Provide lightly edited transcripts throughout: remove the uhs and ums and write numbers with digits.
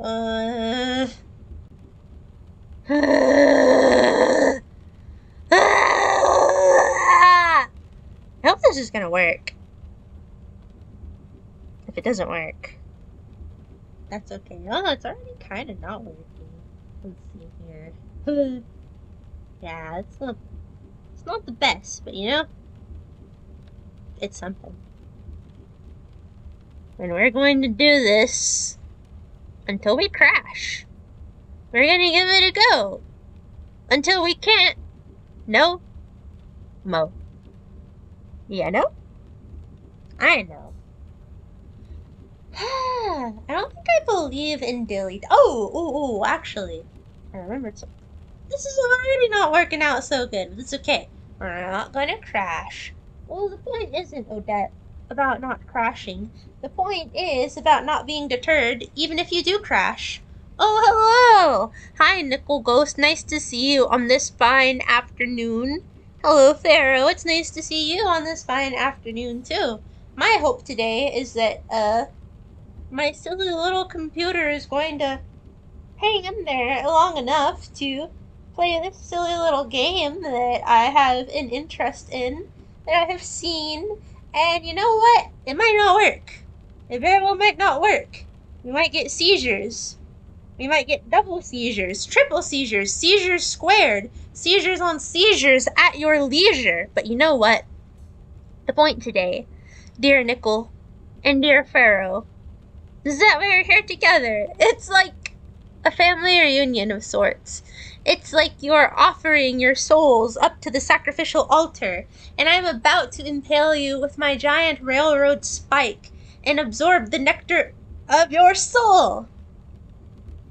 I hope this is gonna work. If it doesn't work, that's okay. Oh, it's already kind of not working. Let's see here. Yeah, it's not the best, but you know, it's something. And we're going to do this until we crash. We're gonna give it a go until we can't. No mo. Yeah, no? I know. I don't think I believe in delete. Oh, actually, I remembered something. This is already not working out so good, but it's okay. We're not gonna crash. Well, the point isn't, Odette, about not crashing. The point is about not being deterred, even if you do crash. Oh, hello! Hi, Nickel Ghost. Nice to see you on this fine afternoon. Hello, Pharaoh. It's nice to see you on this fine afternoon, too. My hope today is that, my silly little computer is going to hang in there long enough to play this silly little game that I have an interest in, that I have seen, and you know what? It might not work. It very well might not work. We might get seizures. We might get double seizures, triple seizures, seizures squared, seizures on seizures at your leisure. But you know what? The point today, dear Nickel and dear Pharaoh, is that we're here together. It's like a family reunion of sorts. It's like you're offering your souls up to the sacrificial altar, and I'm about to impale you with my giant railroad spike and absorb the nectar of your soul.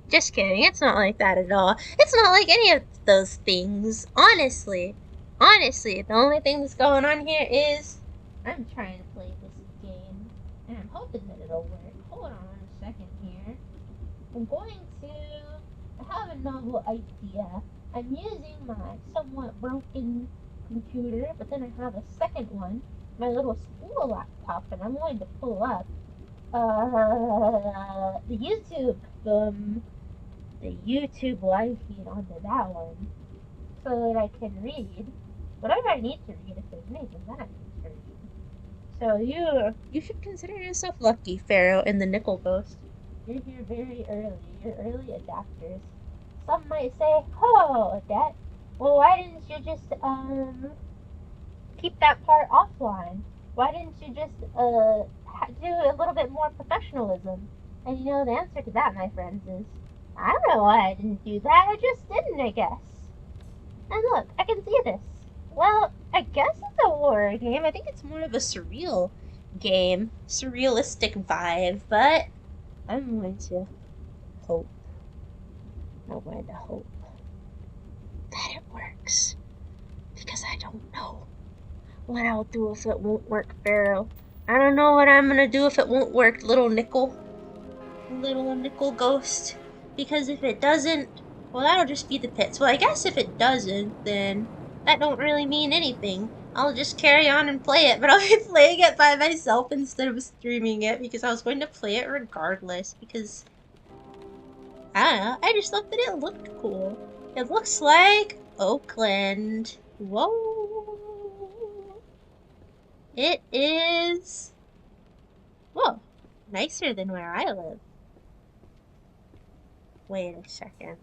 Just kidding, it's not like that at all. It's not like any of those things. Honestly, the only thing that's going on here is I'm trying to play this game, and I'm hoping that it'll work. Hold on a second here. I'm going to have a novel idea. I'm using my somewhat broken computer, but then I have a second one, my little school laptop, and I'm going to pull up the YouTube live feed onto that one so that I can read whatever I need to read if there's anything that I need to read. So you should consider yourself lucky, Pharaoh and the Nickel Ghost. You're here very early. You're early adapters. Some might say, "Oh, Odette, well, why didn't you just keep that part offline? Why didn't you just do a little bit more professionalism?" And you know, the answer to that, my friends, is I don't know why I didn't do that. I just didn't, I guess. And look, I can see this. Well, I guess it's a horror game. I think it's more of a surreal game, surrealistic vibe, but I'm going to hope. I'm going to hope that it works. Because I don't know what I'll do if it won't work, Pharaoh. I don't know what I'm gonna do if it won't work, little Nickel Ghost. Because if it doesn't, well, that'll just be the pits. Well, I guess if it doesn't, then that don't really mean anything. I'll just carry on and play it, but I'll be playing it by myself instead of streaming it because I was going to play it regardless because, I don't know, I just thought that it looked cool. It looks like Oakland. Whoa. It is, whoa, nicer than where I live. Wait a second.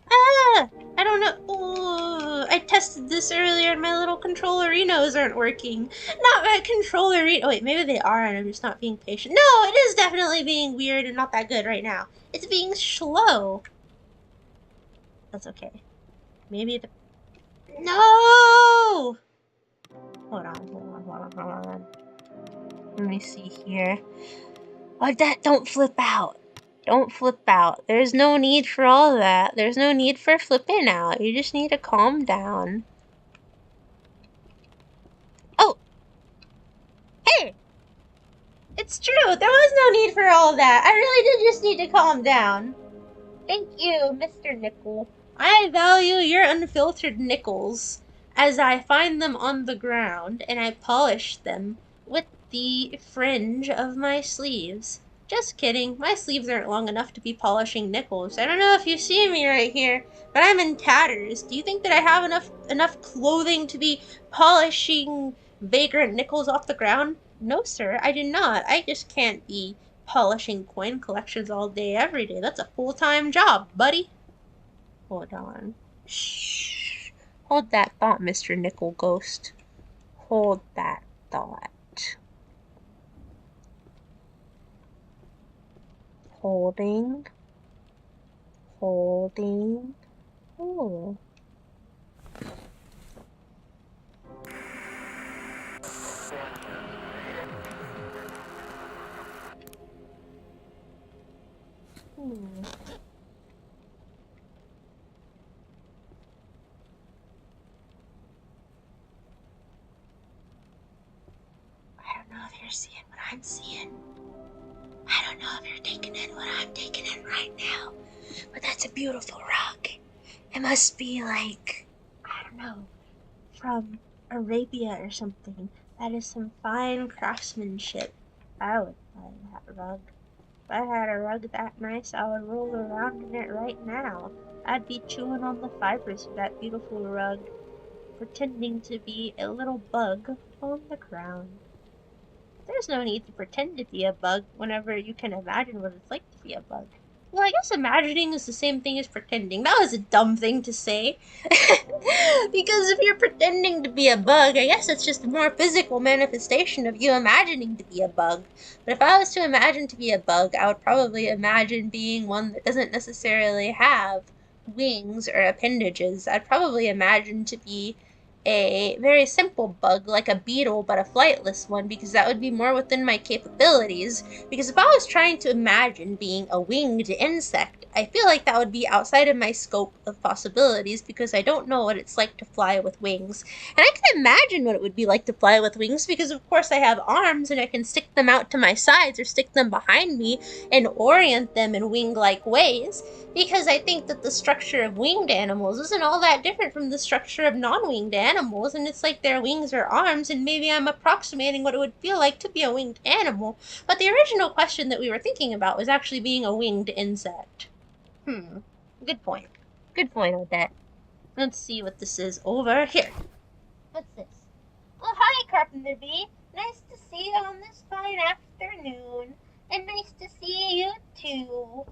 I don't know. Ooh, I tested this earlier and my little controllerinos aren't working. Not my controllerino. Oh, wait, maybe they are and I'm just not being patient. No, it is definitely being weird and not that good right now. It's being slow. That's okay. Maybe the... No! Hold on. Let me see here. Oh, that don't flip out. Don't flip out. There's no need for all that. There's no need for flipping out. You just need to calm down. Oh! Hey! It's true! There was no need for all that. I really did just need to calm down. Thank you, Mr. Nickel. I value your unfiltered nickels as I find them on the ground and I polish them with the fringe of my sleeves. Just kidding. My sleeves aren't long enough to be polishing nickels. I don't know if you see me right here, but I'm in tatters. Do you think that I have enough clothing to be polishing vagrant nickels off the ground? No, sir, I do not. I just can't be polishing coin collections all day, every day. That's a full-time job, buddy. Hold on. Shh. Hold that thought, Mr. Nickel Ghost. Hold that thought. Holding. Holding. Oh. I don't know if you're seeing what I'm seeing. I don't know if you're taking in what I'm taking in right now, but that's a beautiful rock. It must be like, I don't know, from Arabia or something. That is some fine craftsmanship. I would buy that rug. If I had a rug that nice, I would roll around in it right now. I'd be chewing on the fibers of that beautiful rug, pretending to be a little bug on the ground. There's no need to pretend to be a bug whenever you can imagine what it's like to be a bug. Well, I guess imagining is the same thing as pretending. That was a dumb thing to say. Because if you're pretending to be a bug, I guess it's just a more physical manifestation of you imagining to be a bug. But if I was to imagine to be a bug, I would probably imagine being one that doesn't necessarily have wings or appendages. I'd probably imagine to be a very simple bug like a beetle, but a flightless one, because that would be more within my capabilities. Because if I was trying to imagine being a winged insect, I feel like that would be outside of my scope of possibilities, because I don't know what it's like to fly with wings. And I can imagine what it would be like to fly with wings, because of course I have arms and I can stick them out to my sides or stick them behind me and orient them in wing-like ways. Because I think that the structure of winged animals isn't all that different from the structure of non-winged animals, and it's like their wings are arms, and maybe I'm approximating what it would feel like to be a winged animal. But the original question that we were thinking about was actually being a winged insect. Good point. Good point, Odette. Let's see what this is over here. What's this? Oh, hi, Carpenter Bee. Nice to see you on this fine afternoon. And nice to see you, too.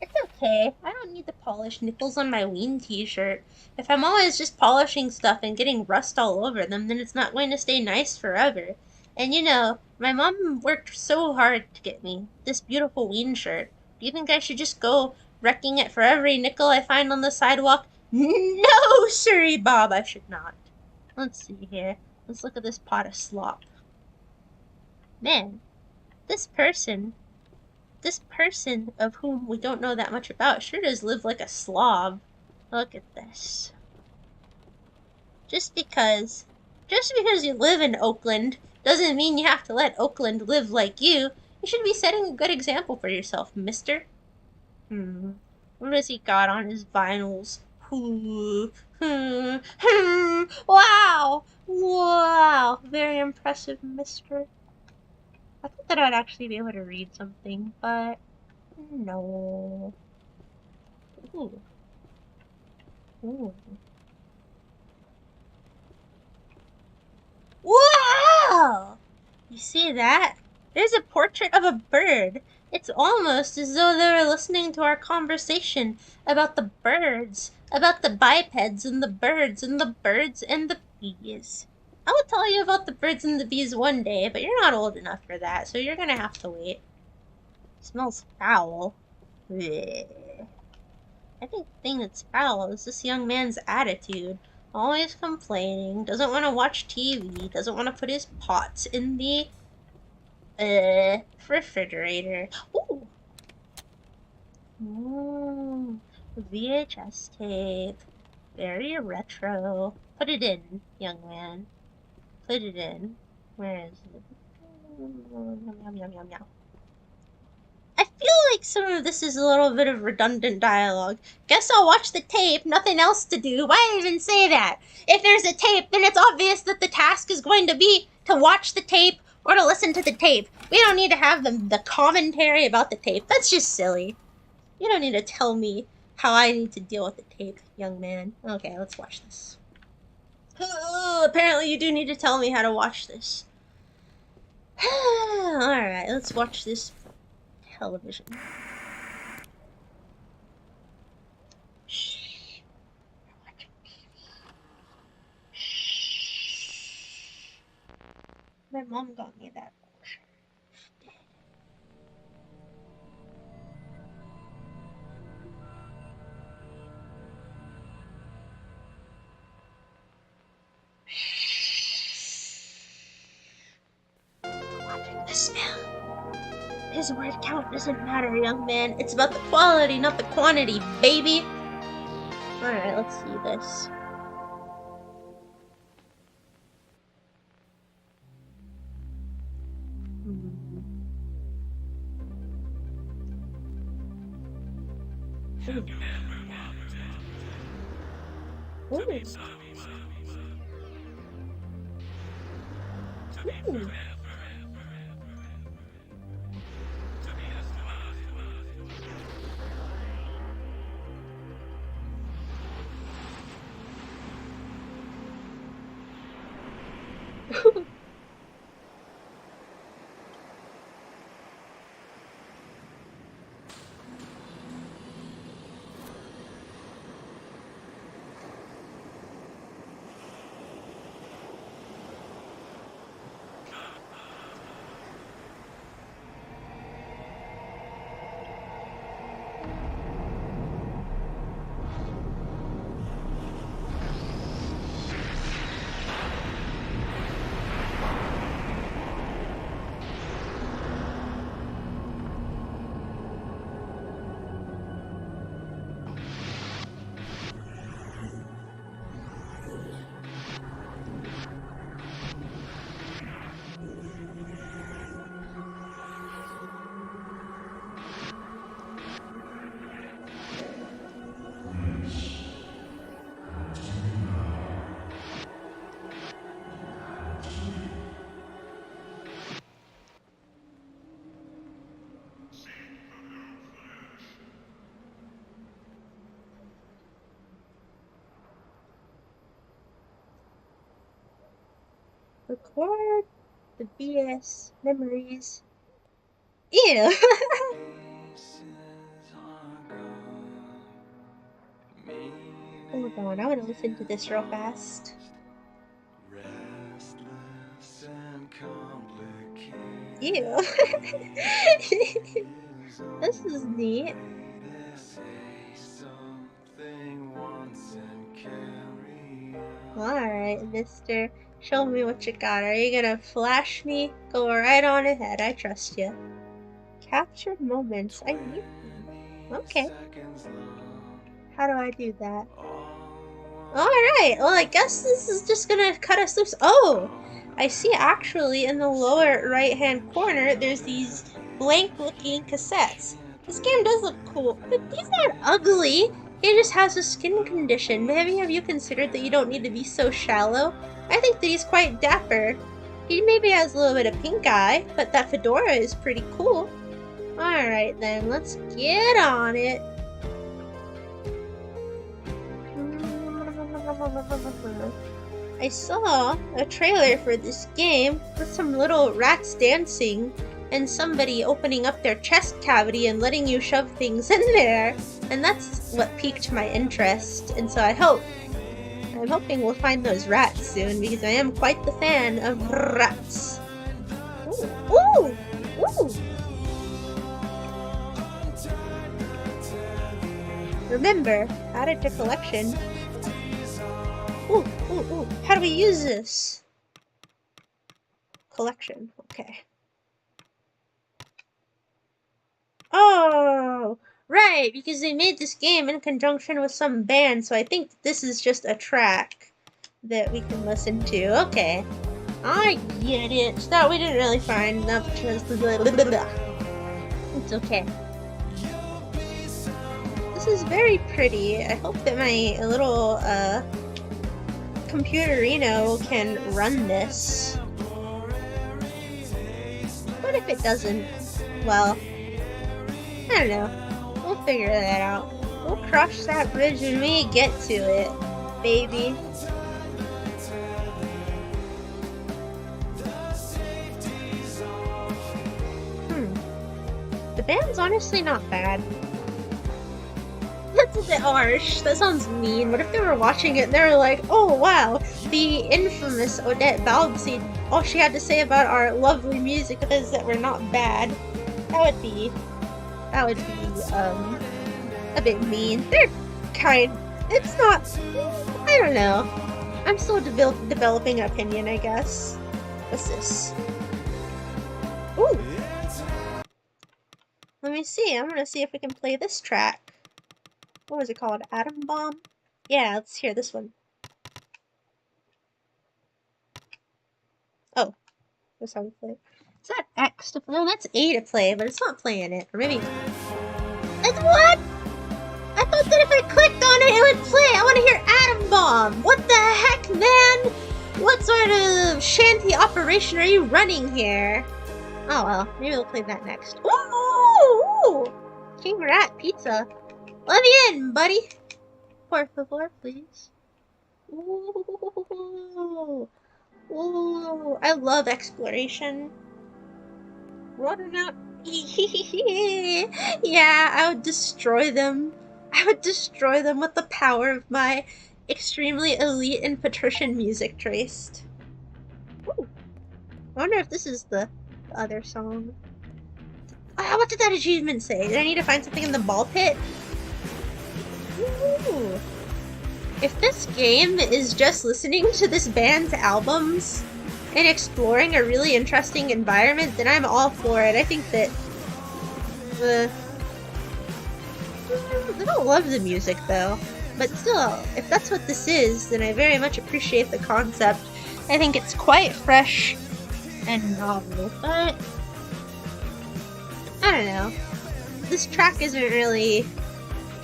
It's okay. I don't need to polish nipples on my Ween t-shirt. If I'm always just polishing stuff and getting rust all over them, then it's not going to stay nice forever. And you know, my mom worked so hard to get me this beautiful Ween shirt. Do you think I should just go wrecking it for every nickel I find on the sidewalk? No, sirree, Bob, I should not. Let's see here. Let's look at this pot of slop. Man, this person of whom we don't know that much about sure does live like a slob. Look at this. Just because you live in Oakland doesn't mean you have to let Oakland live like you. You should be setting a good example for yourself, mister. What has he got on his vinyls? Wow! Wow! Very impressive, mister. I thought that I'd actually be able to read something, but no. Ooh. Ooh. Wow! You see that? There's a portrait of a bird. It's almost as though they were listening to our conversation about the birds, about the bipeds and the birds and the birds and the bees. I will tell you about the birds and the bees one day, but you're not old enough for that, so you're gonna have to wait. It smells foul. Blech. I think the thing that's foul is this young man's attitude. Always complaining, doesn't want to watch TV, doesn't want to put his pots in the refrigerator. Ooh! VHS tape. Very retro. Put it in, young man. Put it in. Where is it? Yum, yum, yum, yum. I feel like some of this is a little bit of redundant dialogue. Guess I'll watch the tape, nothing else to do. Why even say that? If there's a tape, then it's obvious that the task is going to be to watch the tape or to listen to the tape. We don't need to have the commentary about the tape. That's just silly. You don't need to tell me how I need to deal with the tape, young man. Okay, let's watch this. Apparently you do need to tell me how to watch this. Alright, let's watch this television. Shh. We're watching TV. Shh. My mom got me that. The smell. His word count doesn't matter, young man. It's about the quality, not the quantity, baby. Alright, let's see this. Ooh. Ooh. Record the BS memories. Ew. Hold on, I want to listen to this real fast. Ew. This is neat. Alright, mister. Show me what you got. Are you gonna flash me? Go right on ahead. I trust you. Captured moments. I need them. Okay. How do I do that? Alright, well I guess this is just gonna cut us loose. Oh! I see actually in the lower right hand corner there's these blank looking cassettes. This game does look cool, but he's not ugly. He just has a skin condition. Maybe have you considered that you don't need to be so shallow? I think that he's quite dapper. He maybe has a little bit of pink eye, but that fedora is pretty cool. Alright then, let's get on it. I saw a trailer for this game with some little rats dancing and somebody opening up their chest cavity and letting you shove things in there. And that's what piqued my interest. And so I'm hoping we'll find those rats soon because I am quite the fan of rats. Ooh, ooh, ooh. Remember, added to collection. Ooh, ooh, ooh. How do we use this? Collection. Okay. Oh, right, because they made this game in conjunction with some band, so I think this is just a track that we can listen to. Okay. I get it. Thought we didn't really find enough just It's okay. This is very pretty. I hope that my little computerino can run this. What if it doesn't? Well, I don't know. We'll figure that out. We'll cross that bridge when we get to it, baby. The band's honestly not bad. That's a bit harsh. That sounds mean. What if they were watching it and they were like, oh wow, the infamous Odette Balbsy, all she had to say about our lovely music is that we're not bad. That would be a bit mean. They're kind. It's not, I don't know. I'm still developing an opinion, I guess. What's this? Ooh. Let me see. I'm gonna see if we can play this track. What was it called? Atom Bomb? Yeah, let's hear this one. Oh, that's how we play. Is that X to play? No, that's A to play, but it's not playing it. Or maybe... It's what? I thought that if I clicked on it, it would play. I want to hear Atom Bomb. What the heck, man? What sort of shanty operation are you running here? Oh well, maybe we'll play that next. Ooh! King Rat Pizza. Let me in, buddy. Por favor, please. Ooh. Ooh. I love exploration. Running out. Yeah, I would destroy them. I would destroy them with the power of my extremely elite and patrician music taste. Ooh. I wonder if this is the other song. What did that achievement say? Did I need to find something in the ball pit? Ooh. If this game is just listening to this band's albums and exploring a really interesting environment, then I'm all for it. I think that I don't love the music though, but still, if that's what this is, then I very much appreciate the concept. I think it's quite fresh and novel, but I don't know. This track isn't really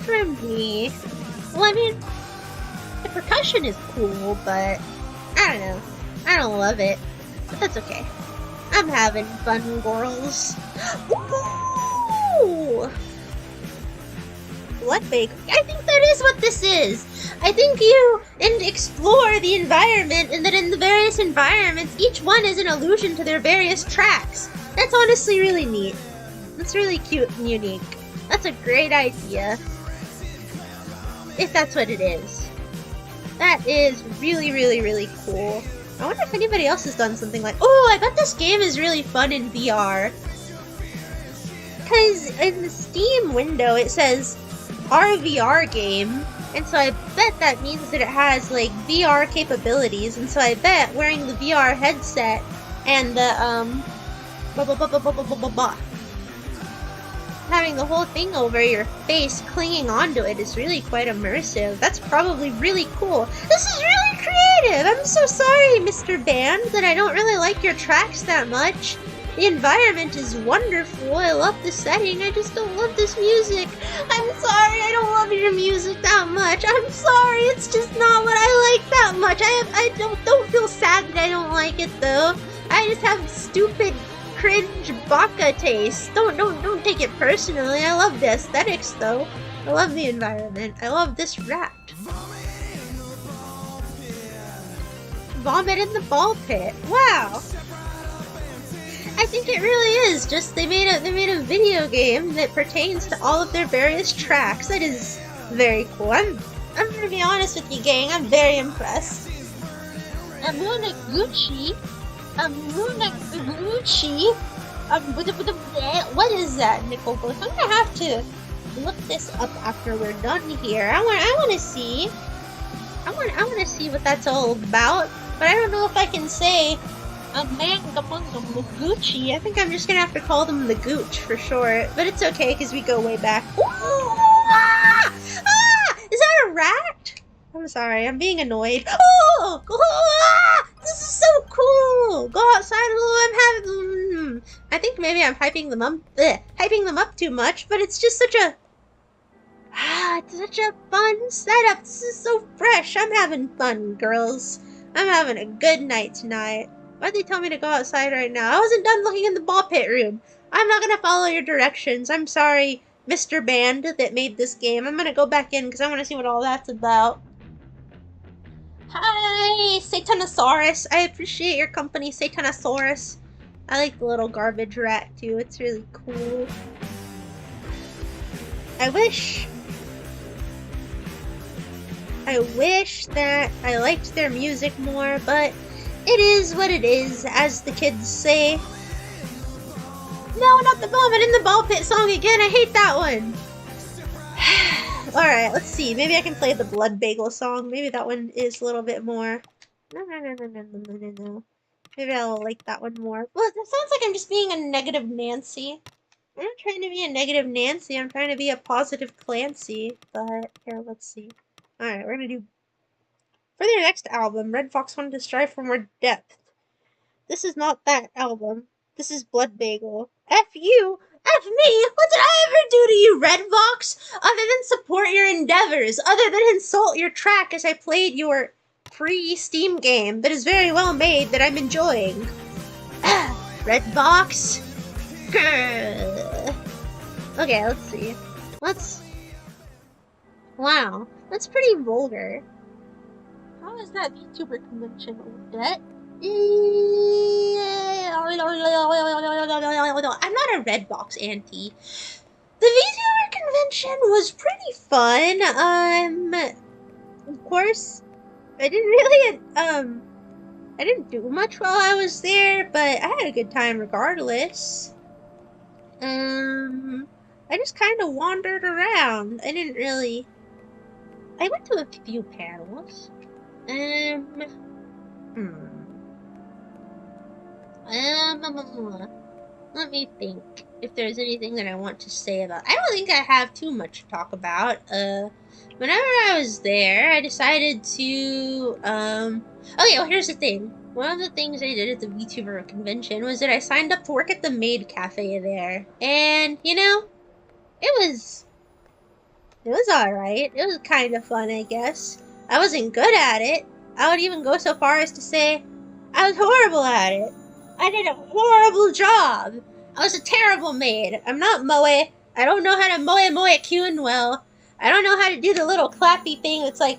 for me. Well, I mean, the percussion is cool, but I don't know. I don't love it, but that's okay. I'm having fun, girls. Ooh! Blood Bake. I think that is what this is. I think you explore the environment, and that in the various environments, each one is an allusion to their various tracks. That's honestly really neat. That's really cute and unique. That's a great idea. If that's what it is. That is really, really, really cool. I wonder if anybody else has done something like... Oh, I bet this game is really fun in VR. Because in the Steam window, it says our VR game. And so I bet that means that it has, like, VR capabilities. And so I bet wearing the VR headset and the, having the whole thing over your face, clinging onto it, is really quite immersive. That's probably really cool. This is really creative! I'm so sorry, Mr. Band, that I don't really like your tracks that much. The environment is wonderful. I love the setting. I just don't love this music. I'm sorry, I don't love your music that much. I'm sorry, it's just not what I like that much. I don't feel sad that I don't like it, though. I just have stupid cringe baka taste. Don't take it personally. I love the aesthetics though. I love the environment. I love this rat. Vomit in the ball pit. Wow. I think it really is just they made a video game that pertains to all of their various tracks. That is very cool. I'm gonna be honest with you, gang. I'm very impressed. Gucci. What is that, Nickel Bush? I'm gonna have to look this up after we're done here. I want to see what that's all about. But I don't know if I can say Gucci. I think I'm just gonna have to call them the Gooch for short. But it's okay because we go way back. Ooh, ah! Ah! Is that a rat? I'm sorry, I'm being annoyed. Oh! Ah! This is so cool! Go outside a little, I'm having... I think maybe I'm hyping them up too much, but it's just such a... it's such a fun setup. This is so fresh. I'm having fun, girls. I'm having a good night tonight. Why'd they tell me to go outside right now? I wasn't done looking in the ball pit room. I'm not gonna follow your directions. I'm sorry, Mr. Band that made this game. I'm gonna go back in because I want to see what all that's about. Hi, Satanosaurus. I appreciate your company, Satanosaurus. I like the little garbage rat too. It's really cool. I wish that I liked their music more, but it is what it is, as the kids say. No, not the vomit in the ball pit song again. I hate that one. Alright, let's see. Maybe I can play the Blood Bagel song. Maybe that one is a little bit more. No. Maybe I'll like that one more. Well, it sounds like I'm just being a negative Nancy. I'm not trying to be a negative Nancy. I'm trying to be a positive Clancy. But, here, let's see. Alright, we're gonna do... For their next album, Red Fox wanted to strive for more depth. This is not that album. This is Blood Bagel. F you! F me! What did I ever do to you, Red Fox? Other than support your endeavors, other than insult your track as I played your pre-Steam game that is very well made that I'm enjoying. Red Fox? Grr. Okay, let's see. Wow, that's pretty vulgar. How is that VTuber convention, Odette? I'm not a Redbox auntie. The VTuber convention was pretty fun. Of course, I didn't do much while I was there, but I had a good time regardless. I just kind of wandered around. I went to a few panels. Let me think if there's anything that I want to say about. I don't think I have too much to talk about. Whenever I was there, I decided to, okay, well, here's the thing. One of the things I did at the VTuber convention was that I signed up to work at the Maid Cafe there. And, you know, it was alright. It was kind of fun, I guess. I wasn't good at it. I would even go so far as to say I was horrible at it. I did a horrible job. I was a terrible maid. I'm not Moe. I don't know how to Moe Kyun well. I don't know how to do the little clappy thing that's like...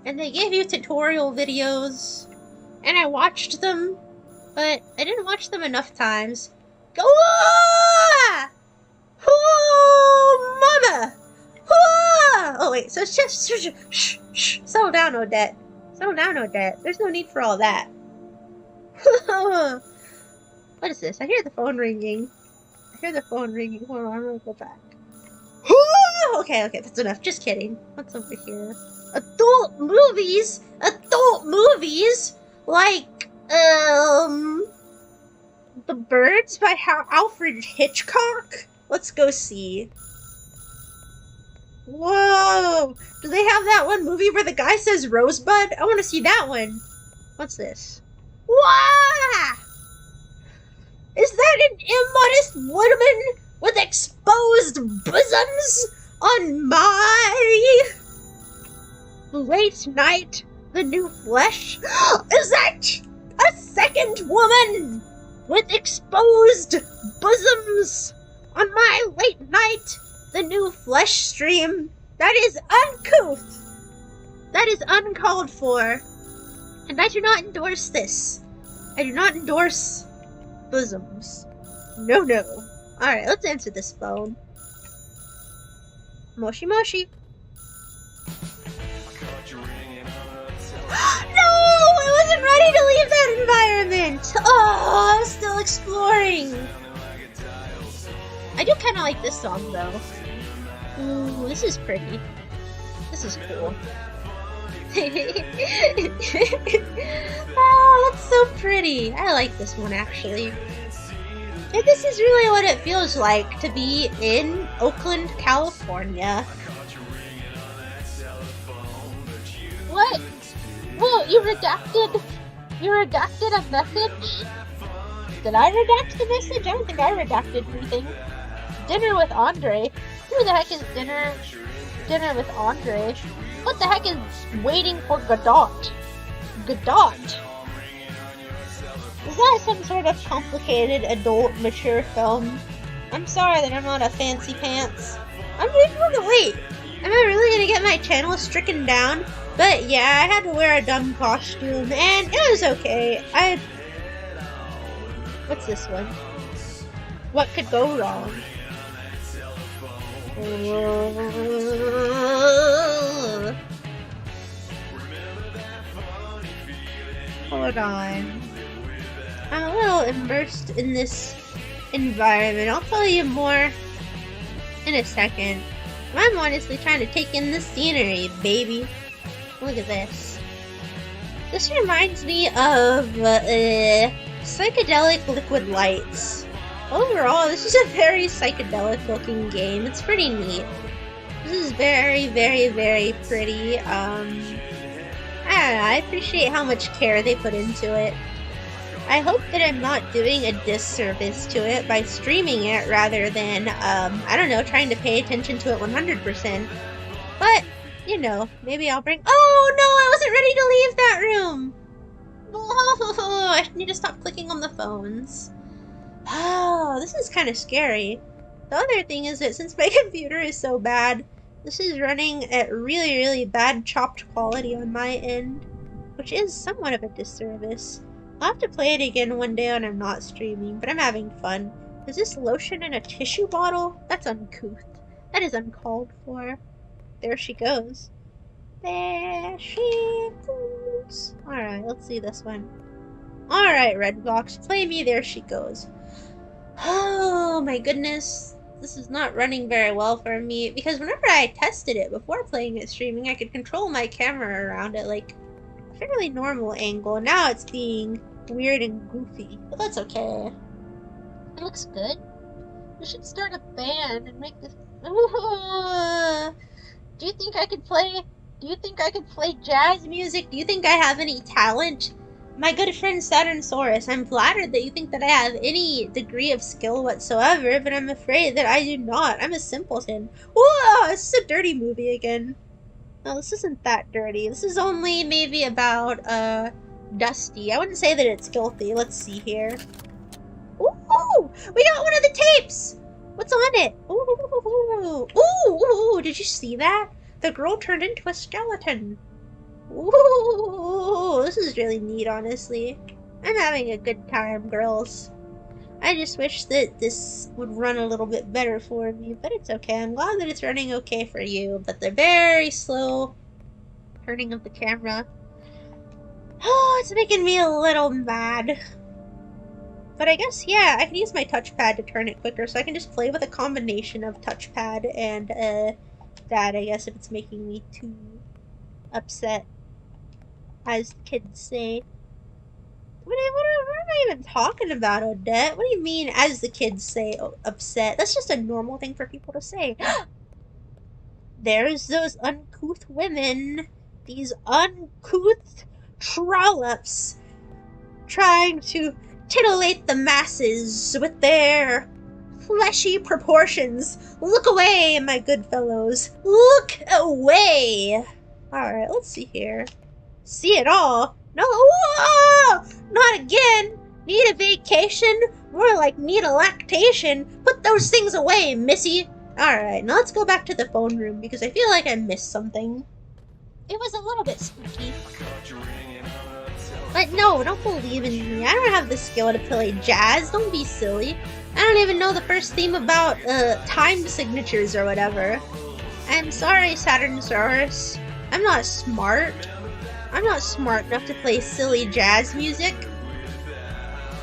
And they gave you tutorial videos. And I watched them. But I didn't watch them enough times. Go on! Oh, mama! Oh, wait, so it's just... Shh. Settle down, Odette. Settle down, Odette. There's no need for all that. What is this? I hear the phone ringing. Hold on, I'm gonna go back. Okay, that's enough. Just kidding. What's over here? Adult movies? Like, The Birds by Alfred Hitchcock? Let's go see. Whoa! Do they have that one movie where the guy says Rosebud? I want to see that one. What's this? Wah! Is that an immodest woman with exposed bosoms on my late night, the new flesh? Is that a second woman with exposed bosoms on my late night, the new flesh stream? That is uncouth. That is uncalled for. And I do not endorse this. I do not endorse bosoms. No. Alright, let's answer this phone. Moshi. No! I wasn't ready to leave that environment! Oh, I was still exploring. I do kind of like this song, though. Ooh, this is pretty. This is cool. Oh, that's so pretty. I like this one, actually. And this is really what it feels like to be in Oakland, California. What? Whoa, you redacted a message? Did I redact the message? I don't think I redacted anything. Dinner with Andre? Who the heck is dinner with Andre? What the heck is waiting for Godot? Godot. Is that some sort of complicated adult mature film? I'm sorry that I'm not a fancy pants. Wait, am I really gonna get my channel stricken down? But yeah, I had to wear a dumb costume, and it was okay. What's this one? What could go wrong? Hold on. I'm a little immersed in this environment. I'll tell you more in a second. I'm honestly trying to take in the scenery, baby. Look at this. This reminds me of psychedelic liquid lights. Overall, this is a very psychedelic looking game. It's pretty neat. This is very, very, very pretty. I don't know, I appreciate how much care they put into it. I hope that I'm not doing a disservice to it by streaming it rather than, I don't know, trying to pay attention to it 100%. But, you know, maybe I'll bring— oh no, I wasn't ready to leave that room! Oh, I need to stop clicking on the phones. Oh, this is kind of scary. The other thing is that since my computer is so bad, this is running at really, really bad chopped quality on my end, which is somewhat of a disservice. I'll have to play it again one day when I'm not streaming, but I'm having fun. Is this lotion in a tissue bottle? That's uncouth. That is uncalled for. There she goes. There she goes. Alright, let's see this one. Alright, Redbox, play me There She Goes. Oh my goodness. This is not running very well for me, because whenever I tested it before playing it streaming, I could control my camera around it like a fairly normal angle. Now it's being weird and goofy, but that's okay. It looks good. We should start a band and make this— do you think I could play— jazz music? Do you think I have any talent? My good friend Saturnsaurus, I'm flattered that you think that I have any degree of skill whatsoever, but I'm afraid that I do not. I'm a simpleton. Whoa, this is a dirty movie again. No, this isn't that dirty. This is only maybe about, dusty. I wouldn't say that it's filthy. Let's see here. Ooh! We got one of the tapes! What's on it? Ooh! Ooh! Did you see that? The girl turned into a skeleton. Ooh! This is really neat, honestly. I'm having a good time, girls. I just wish that this would run a little bit better for me, but it's okay. I'm glad that it's running okay for you, but the very slow turning of the camera— oh, it's making me a little mad. But I guess, yeah, I can use my touchpad to turn it quicker, so I can just play with a combination of touchpad and, that, I guess, if it's making me too upset, as the kids say. What am I even talking about, Odette? What do you mean, as the kids say, upset? That's just a normal thing for people to say. There's those uncouth women. These uncouth trollops trying to titillate the masses with their fleshy proportions. Look away, my good fellows. Look away. Alright, let's see here. See it all? No, whoa! Not again! Need a vacation? More like need a lactation. Put those things away, missy. Alright, now let's go back to the phone room because I feel like I missed something. It was a little bit spooky. But no, don't believe in me. I don't have the skill to play jazz. Don't be silly. I don't even know the first theme about time signatures or whatever. I'm sorry, Saturnsaurus. I'm not smart. I'm not smart enough to play silly jazz music.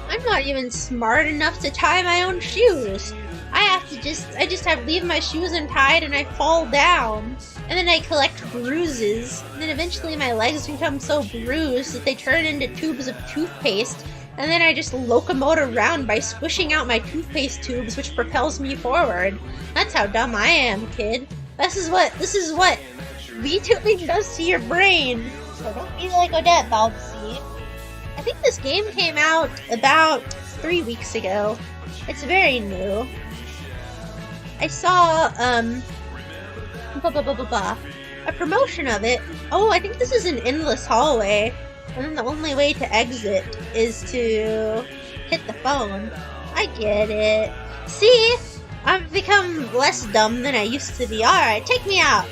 I'm not even smart enough to tie my own shoes. I just have leave my shoes untied and I fall down. And then I collect bruises. And then eventually my legs become so bruised that they turn into tubes of toothpaste. And then I just locomote around by squishing out my toothpaste tubes, which propels me forward. That's how dumb I am, kid. This is what VTubing does to your brain. So don't be like Odette, Balbsy. I think this game came out about 3 weeks ago. It's very new. I saw, a promotion of it. Oh, I think this is an endless hallway. And then the only way to exit is to hit the phone. I get it. See? I've become less dumb than I used to be. Alright, take me out.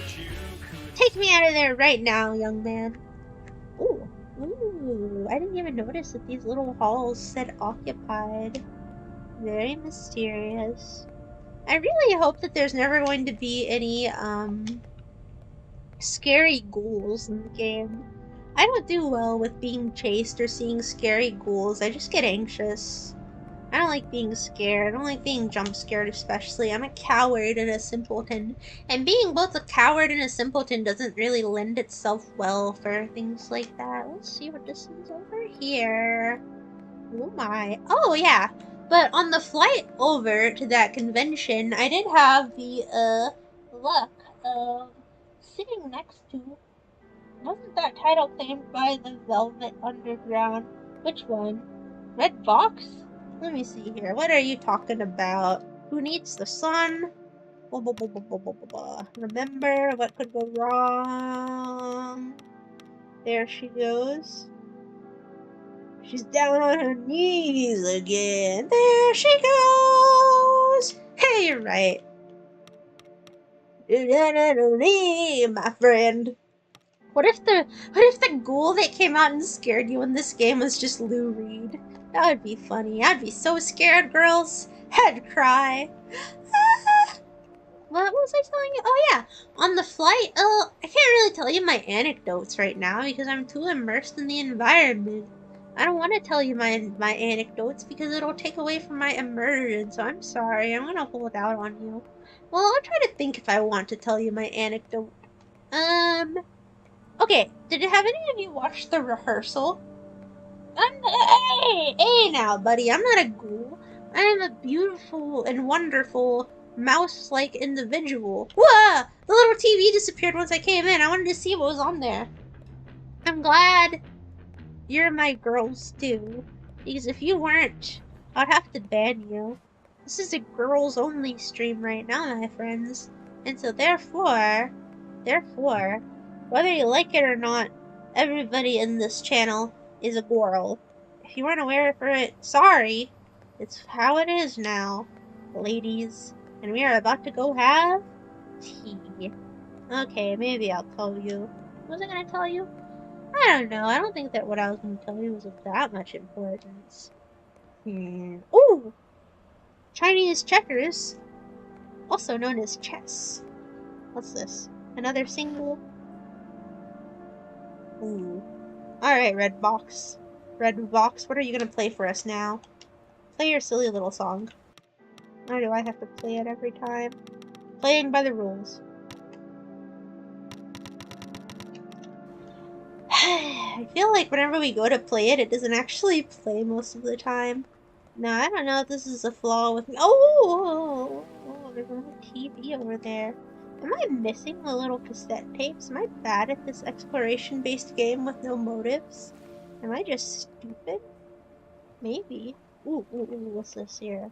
Take me out of there right now, young man. Ooh. Ooh. I didn't even notice that these little halls said occupied. Very mysterious. I really hope that there's never going to be any, scary ghouls in the game. I don't do well with being chased or seeing scary ghouls. I just get anxious. I don't like being scared. I don't like being jump scared especially. I'm a coward and a simpleton. And being both a coward and a simpleton doesn't really lend itself well for things like that. Let's see what this is over here. Oh my. Oh yeah. But on the flight over to that convention, I did have the, luck of sitting next to... Wasn't that title claimed by the Velvet Underground? Which one? Red Box? Let me see here. What are you talking about? Who needs the sun? Blah, blah, blah, blah, blah, blah, blah. Remember what could go wrong? There she goes. She's down on her knees again. There she goes. Hey, you're right. My friend. What if the ghoul that came out and scared you in this game was just Lou Reed? That would be funny. I'd be so scared, girls. I'd cry. What was I telling you? Oh yeah, on the flight. I can't really tell you my anecdotes right now because I'm too immersed in the environment. I don't want to tell you my anecdotes because it'll take away from my immersion. So I'm sorry. I'm gonna hold out on you. Well, I'll try to think if I want to tell you my anecdote. Okay, have any of you watched the rehearsal? Hey now, buddy, I'm not a ghoul. I am a beautiful and wonderful mouse-like individual. Whoa! The little TV disappeared once I came in. I wanted to see what was on there. I'm glad you're my girls too, because if you weren't, I'd have to ban you. This is a girls-only stream right now, my friends, and so therefore, whether you like it or not, everybody in this channel is a girl. If you weren't aware of it, sorry. It's how it is now, ladies. And we are about to go have tea. Okay, maybe I'll tell you. What was I gonna tell you? I don't know. I don't think that what I was gonna tell you was of that much importance. Ooh! Chinese checkers, also known as chess. What's this? Another single? Ooh. Alright, Red Box. Red Box, what are you gonna play for us now? Play your silly little song. Or do I have to play it every time? Playing by the rules. I feel like whenever we go to play it, it doesn't actually play most of the time. No, I don't know if this is a flaw with me. Oh, there's a little TV over there. Am I missing the little cassette tapes? Am I bad at this exploration-based game with no motives? Am I just stupid? Maybe. Ooh, what's this here?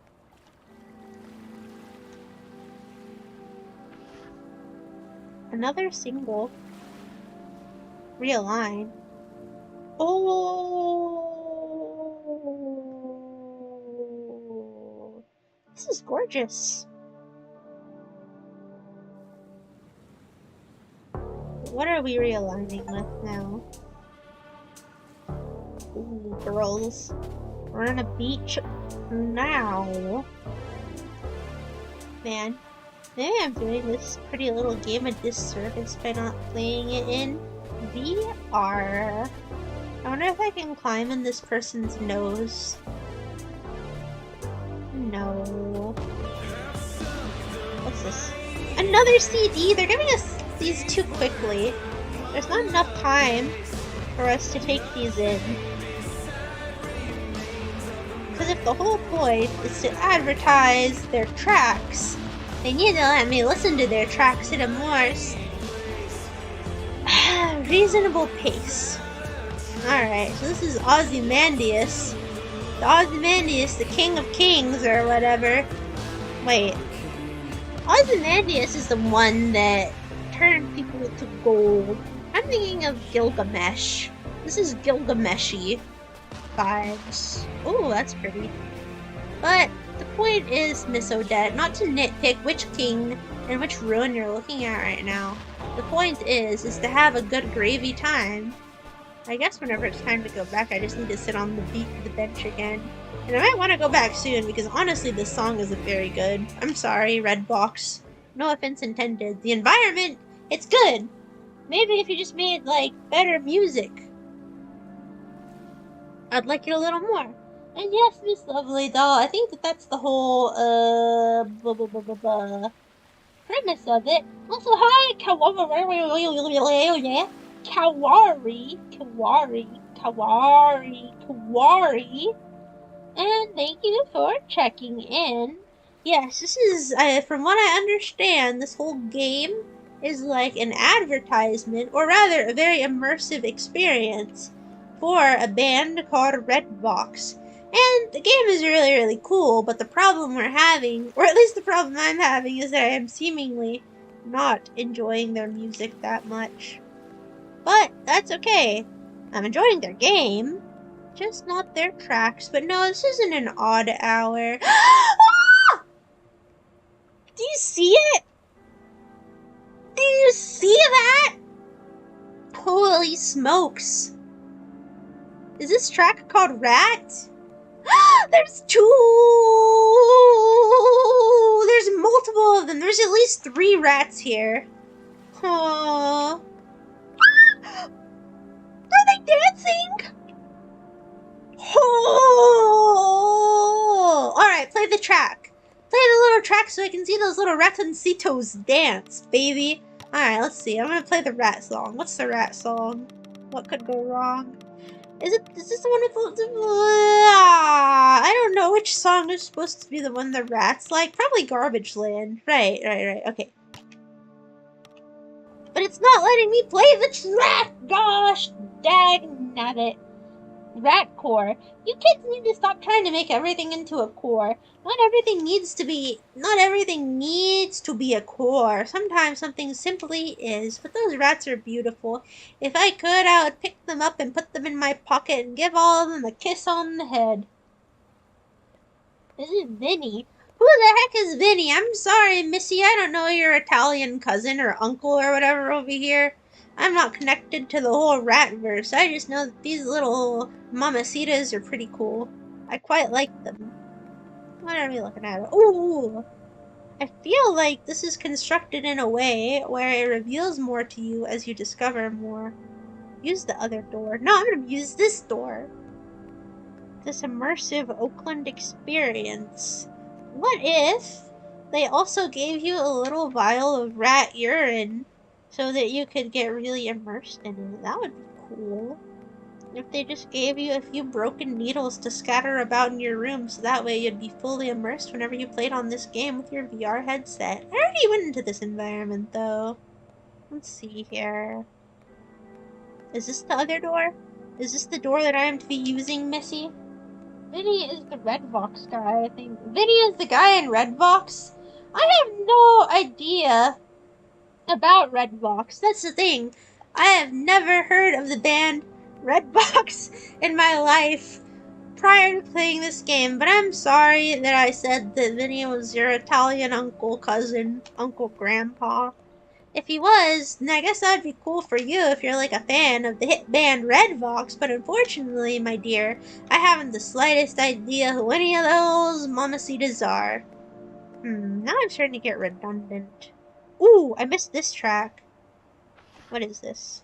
Another single. Realign. Oh, this is gorgeous. What are we realigning with now? Ooh, girls. We're on a beach now. Man, maybe I'm doing this pretty little game a disservice by not playing it in VR. I wonder if I can climb in this person's nose. No. What's this? Another CD! They're giving us these too quickly. There's not enough time for us to take these in. Because if the whole point is to advertise their tracks, they need to let me listen to their tracks at a more reasonable pace. Alright, so this is Ozymandias. The Ozymandias, the King of Kings, or whatever. Wait. Ozymandias is the one that turned people to gold. I'm thinking of Gilgamesh. This is Gilgameshy vibes. Oh, that's pretty. But the point is, Miss Odette, not to nitpick which king and which ruin you're looking at right now. The point is to have a good gravy time. I guess whenever it's time to go back, I just need to sit on the bench again. And I might want to go back soon, because honestly, this song isn't very good. I'm sorry, Redbox. No offense intended. The environment, it's good. Maybe if you just made, like, better music, I'd like it a little more. And yes, Miss Lovely Doll, I think that's the whole, premise of it. Also, hi, Kawari. And thank you for checking in. Yes, this is, from what I understand, this whole game is like an advertisement, or rather, a very immersive experience for a band called Redbox. And the game is really, really cool, but the problem we're having, or at least the problem I'm having, is that I am seemingly not enjoying their music that much. But that's okay. I'm enjoying their game, just not their tracks. But no, this isn't an odd hour. Ah! Do you see it? Do you see that? Holy smokes. Is this track called Rat? There's two! There's multiple of them. There's at least 3 rats here. Aww. Are they dancing? Oh! Alright, play the track. Play the little track so I can see those little ratoncitos dance, baby. Alright, let's see. I'm gonna play the rat song. What's the rat song? What could go wrong? Is this the one with the... I don't know which song is supposed to be the one the rats like. Probably Garbage Land. Right. Okay. But it's not letting me play the track! Gosh, dang nabbit. Rat core. You kids need to stop trying to make everything into a core. Not everything needs to be a core. Sometimes something simply is. But those rats are beautiful. If I could, I would pick them up and put them in my pocket and give all of them a kiss on the head. This is Vinny. Who the heck is Vinny? I'm sorry, Missy. I don't know your Italian cousin or uncle or whatever over here. I'm not connected to the whole rat-verse. I just know that these little mamacitas are pretty cool. I quite like them. What are we looking at? Ooh! I feel like this is constructed in a way where it reveals more to you as you discover more. Use the other door. No, I'm gonna use this door. This immersive Oakland experience. What if they also gave you a little vial of rat urine so that you could get really immersed in it? That would be cool. If they just gave you a few broken needles to scatter about in your room so that way you'd be fully immersed whenever you played on this game with your VR headset. I already went into this environment though. Let's see here. Is this the other door? Is this the door that I am to be using, Missy? Vinny is the Redbox guy, I think. Vinny is the guy in Redbox? I have no idea about Redbox. That's the thing. I have never heard of the band Redbox in my life prior to playing this game, but I'm sorry that I said that Vinny was your Italian uncle, cousin, uncle, grandpa. If he was, then I guess that would be cool for you if you're like a fan of the hit band Redbox, but unfortunately, my dear, I haven't the slightest idea who any of those mamacitas are. Now I'm starting to get redundant. Ooh, I missed this track. What is this?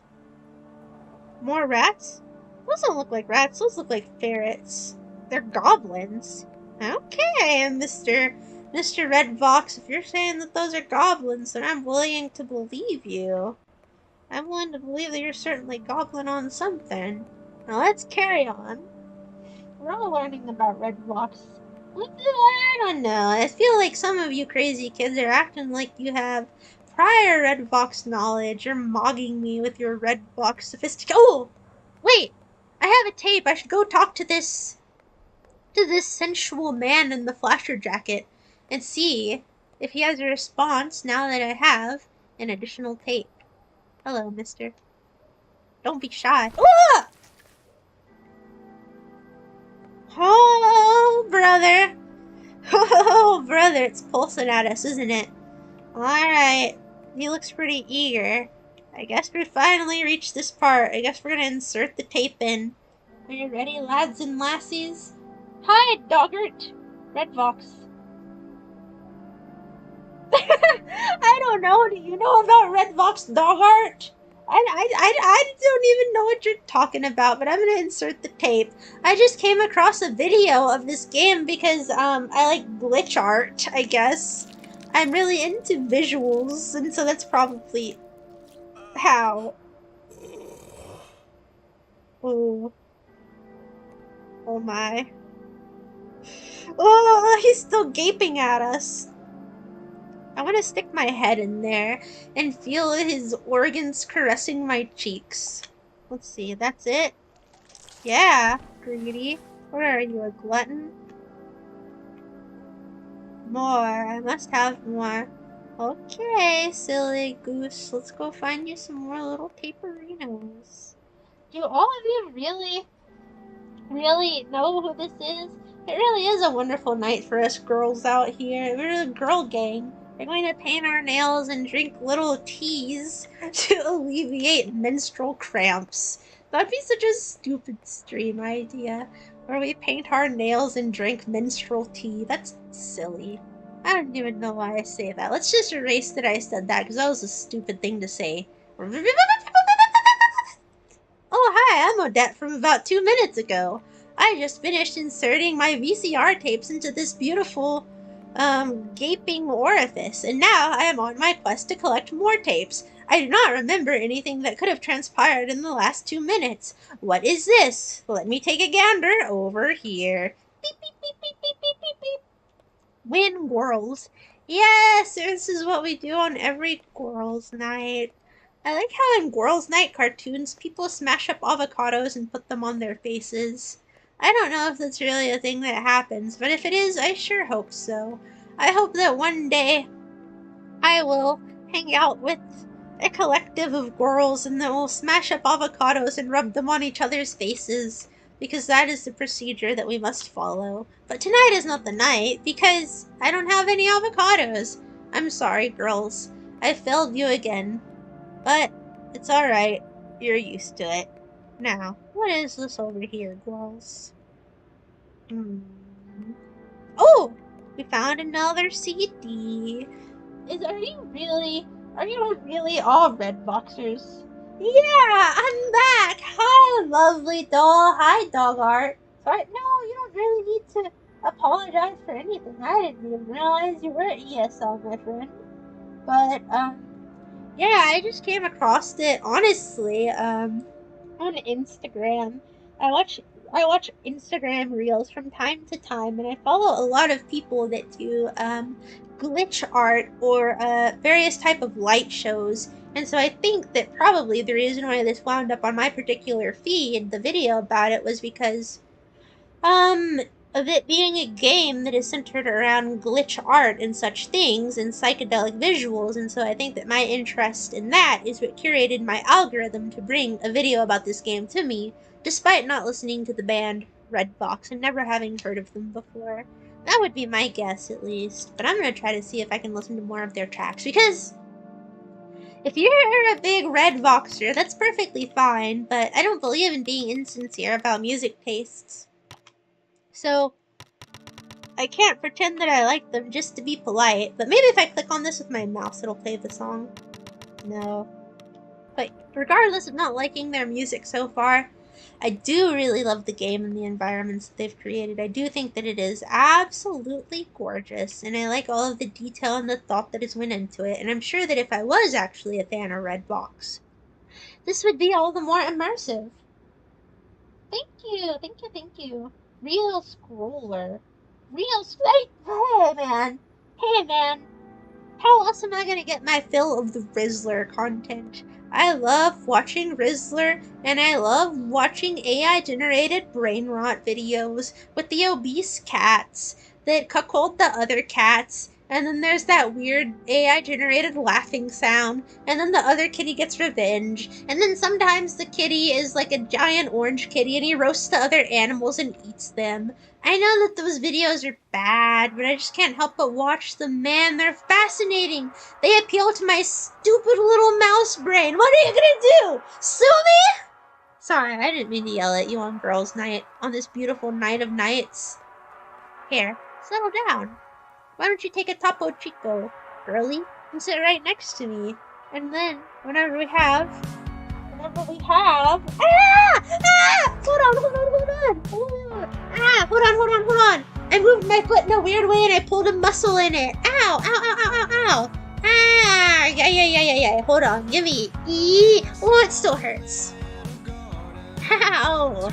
More rats? Those don't look like rats, those look like ferrets. They're goblins. Okay, Mr. Redbox, if you're saying that those are goblins, then I'm willing to believe you. I'm willing to believe that you're certainly goblin on something. Now let's carry on. We're all learning about Redbox. I don't know. I feel like some of you crazy kids are acting like you have prior Redbox knowledge. You're mogging me with your Redbox sophistication. Oh! Wait! I have a tape. I should go talk to this sensual man in the flasher jacket and see if he has a response now that I have an additional tape. Hello, mister. Don't be shy. Ah! brother. Oh, brother, it's pulsing at us, isn't it? Alright. He looks pretty eager. I guess we finally reached this part. I guess we're gonna insert the tape in. Are you ready, lads and lassies? Hi, Doggart. Red Vox. I don't know. Do you know about Red Vox Doggart? I don't even know what you're talking about, but I'm gonna insert the tape. I just came across a video of this game because I like glitch art, I guess. I'm really into visuals, and so that's probably how. Oh, oh my. Oh, he's still gaping at us. I want to stick my head in there and feel his organs caressing my cheeks. Let's see, that's it? Yeah, greedy. What are you, a glutton? More. I must have more. Okay, silly goose. Let's go find you some more little taperinos. Do all of you really know who this is? It really is a wonderful night for us girls out here. We're a girl gang. We're going to paint our nails and drink little teas to alleviate menstrual cramps. That'd be such a stupid stream idea, where we paint our nails and drink menstrual tea. That's silly. I don't even know why I say that. Let's just erase that I said that, because that was a stupid thing to say. Oh, hi, I'm Odette from about 2 minutes ago. I just finished inserting my VCR tapes into this beautiful, gaping orifice, and now I am on my quest to collect more tapes. I do not remember anything that could have transpired in the last 2 minutes. What is this? Let me take a gander over here. Beep, beep, beep, beep, beep, beep, beep, beep. Win Girls. Yes, this is what we do on every Girls Night. I like how in Girls Night cartoons, people smash up avocados and put them on their faces. I don't know if that's really a thing that happens, but if it is, I sure hope so. I hope that one day I will hang out with a collective of girls and then we'll smash up avocados and rub them on each other's faces, because that is the procedure that we must follow. But tonight is not the night, because I don't have any avocados. I'm sorry, girls. I failed you again. But it's alright. You're used to it. Now, what is this over here, girls? Oh! We found another CD. Are you really all red boxers? Yeah, I'm back! Hi, lovely doll. Hi, dog art. Sorry, no, you don't really need to apologize for anything. I didn't even realize you were ESL, my friend. But, yeah, I just came across it, honestly, on Instagram. I watch Instagram reels from time to time, and I follow a lot of people that do glitch art or various type of light shows. And so I think that probably the reason why this wound up on my particular feed, the video about it, was because of it being a game that is centered around glitch art and such things and psychedelic visuals, and so I think that my interest in that is what curated my algorithm to bring a video about this game to me, despite not listening to the band Redbox and never having heard of them before. That would be my guess, at least, but I'm gonna try to see if I can listen to more of their tracks, because if you're a big Redboxer, that's perfectly fine, but I don't believe in being insincere about music tastes. So, I can't pretend that I like them just to be polite, but maybe if I click on this with my mouse, it'll play the song. No. But regardless of not liking their music so far, I do really love the game and the environments that they've created. I do think that it is absolutely gorgeous, and I like all of the detail and the thought that has went into it, and I'm sure that if I was actually a fan of Redbox, this would be all the more immersive. Thank you, thank you, thank you. Real scroller. Hey man. Hey man. How else am I gonna get my fill of the Rizzler content? I love watching Rizzler, and I love watching AI-generated brain rot videos with the obese cats that cuckold the other cats And then there's that weird AI generated laughing sound. And then the other kitty gets revenge. And then sometimes the kitty is like a giant orange kitty and he roasts the other animals and eats them. I know that those videos are bad, but I just can't help but watch them, man. They're fascinating. They appeal to my stupid little mouse brain. What are you gonna do? Sue me? Sorry, I didn't mean to yell at you on girls' night, on this beautiful night of nights. Here, settle down. Why don't you take a Topo Chico, girlie, and sit right next to me? And then, whenever we have... Ah! Ah! Hold on! Ah! Hold on! I moved my foot in a weird way and I pulled a muscle in it. Ow! Ow! Ah! Yeah. Hold on, give me... Oh, it still hurts. Ow!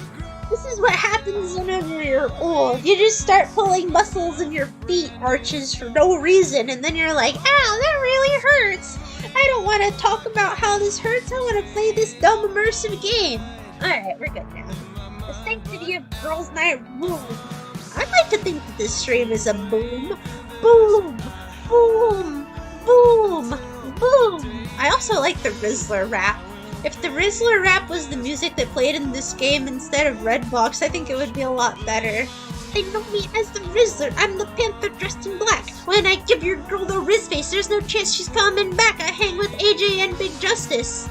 This is what happens whenever you're old. You just start pulling muscles in your feet arches for no reason, and then you're like, ow, that really hurts. I don't want to talk about how this hurts. I want to play this dumb immersive game. Alright, we're good now. The sanctity of girls' night room. I'd like to think that this stream is a boom. Boom! Boom! Boom! Boom! I also like the Rizzler rap. If the Rizzler rap was the music that played in this game instead of Redbox, I think it would be a lot better. They know me as the Rizzler. I'm the panther dressed in black. When I give your girl the Riz face, there's no chance she's coming back. I hang with AJ and Big Justice.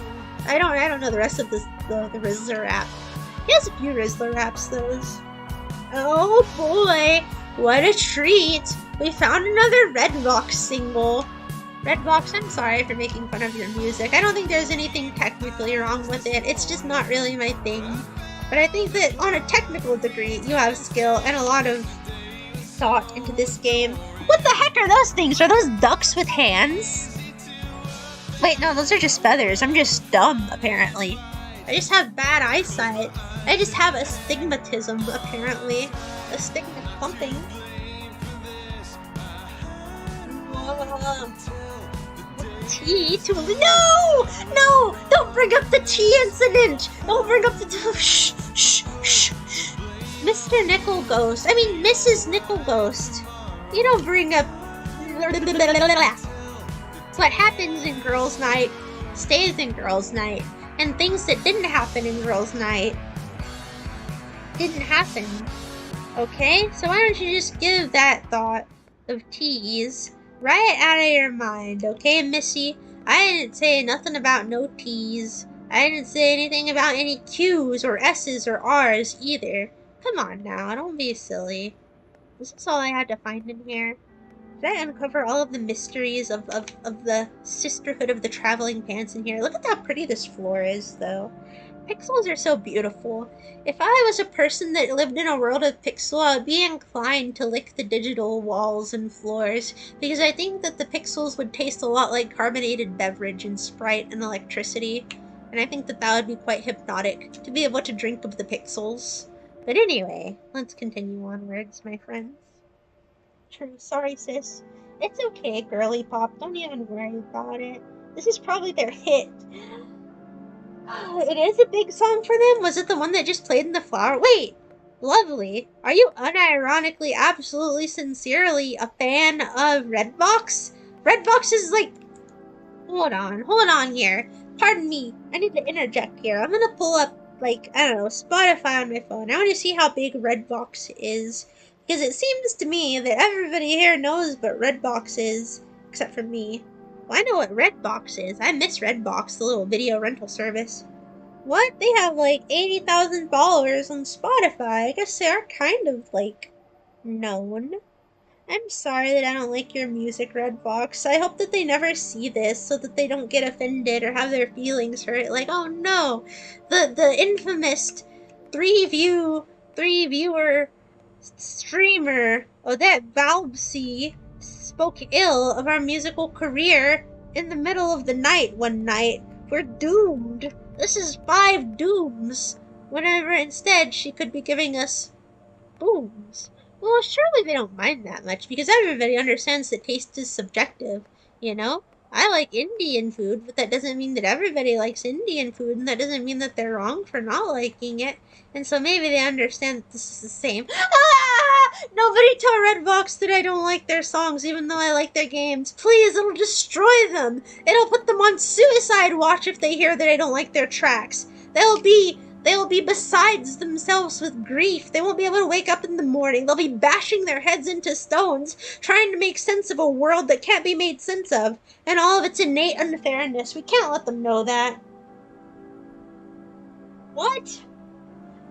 I don't know the rest of the Rizzler rap. He has a few Rizzler raps, though. Oh boy, what a treat. We found another Redbox single. Redbox, I'm sorry for making fun of your music. I don't think there's anything technically wrong with it. It's just not really my thing. But I think that on a technical degree, you have skill and a lot of thought into this game. What the heck are those things? Are those ducks with hands? Wait, no, those are just feathers. I'm just dumb, apparently. I just have bad eyesight. I just have astigmatism, apparently. Something. Tea to no! Don't bring up the tea incident! Don't bring up the shh. Mr. Nickel Ghost. I mean, Mrs. Nickel Ghost. You don't bring up what happens in girls' night stays in girls' night, and things that didn't happen in girls' night didn't happen. Okay? So why don't you just give that thought of teas right out of your mind, okay, Missy? I didn't say nothing about no T's. I didn't say anything about any Q's or S's or R's either. Come on now, don't be silly. This is all I had to find in here. Did I uncover all of the mysteries of the sisterhood of the traveling pants in here? Look at how pretty this floor is, though. Pixels are so beautiful. If I was a person that lived in a world of pixel, I would be inclined to lick the digital walls and floors, because I think that the pixels would taste a lot like carbonated beverage and Sprite and electricity, and I think that that would be quite hypnotic, to be able to drink of the pixels. But anyway, let's continue onwards, my friends. True, sorry sis. It's okay, girly pop, don't even worry about it. This is probably their hit. It is a big song for them? Was it the one that just played in the flower? Wait! Lovely. Are you unironically, absolutely, sincerely a fan of Redbox? Redbox is like... Hold on here. Pardon me. I need to interject here. I'm gonna pull up, like, I don't know, Spotify on my phone. I want to see how big Redbox is. Because it seems to me that everybody here knows what Redbox is. Except for me. Well, I know what Redbox is. I miss Redbox, the little video rental service. What? They have like 80,000 followers on Spotify. I guess they are kind of like known. I'm sorry that I don't like your music, Redbox. I hope that they never see this so that they don't get offended or have their feelings hurt. Like, oh no, the infamous three viewer streamer Odette Valbsy spoke ill of our musical career in the middle of the night one night. We're doomed. This is 5 dooms. Whenever instead she could be giving us booms. Well, surely they don't mind that much, because everybody understands that taste is subjective, you know? I like Indian food, but that doesn't mean that everybody likes Indian food, and that doesn't mean that they're wrong for not liking it. And so maybe they understand that this is the same. Ah! Nobody tell Redbox that I don't like their songs, even though I like their games. Please, it'll destroy them. It'll put them on suicide watch if they hear that I don't like their tracks. They'll be besides themselves with grief. They won't be able to wake up in the morning. They'll be bashing their heads into stones, trying to make sense of a world that can't be made sense of, and all of its innate unfairness. We can't let them know that. What?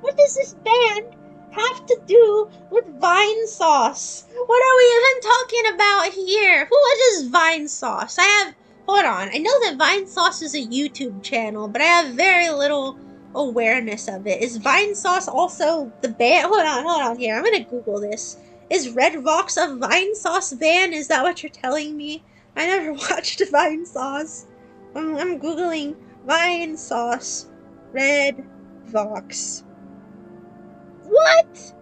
What does this band have to do with Vine Sauce? What are we even talking about here? What is Vine Sauce? Hold on. I know that Vine Sauce is a YouTube channel, but I have very little awareness of it. Is Vine Sauce also the band? Hold on here. I'm gonna Google this. Is Redvox a Vine Sauce band? Is that what you're telling me? I never watched Vine Sauce. I'm Googling Vine Sauce Redvox. What?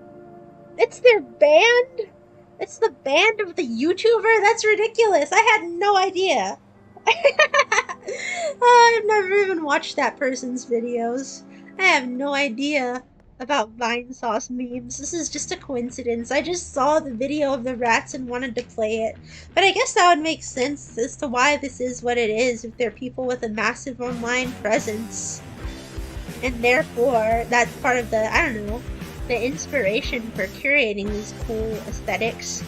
It's their band? It's the band of the YouTuber? That's ridiculous. I had no idea. I've never even watched that person's videos. I have no idea about Vine Sauce memes. This is just a coincidence. I just saw the video of the rats and wanted to play it. But I guess that would make sense as to why this is what it is, if they're people with a massive online presence. And therefore, that's part of the, I don't know, the inspiration for curating these cool aesthetics.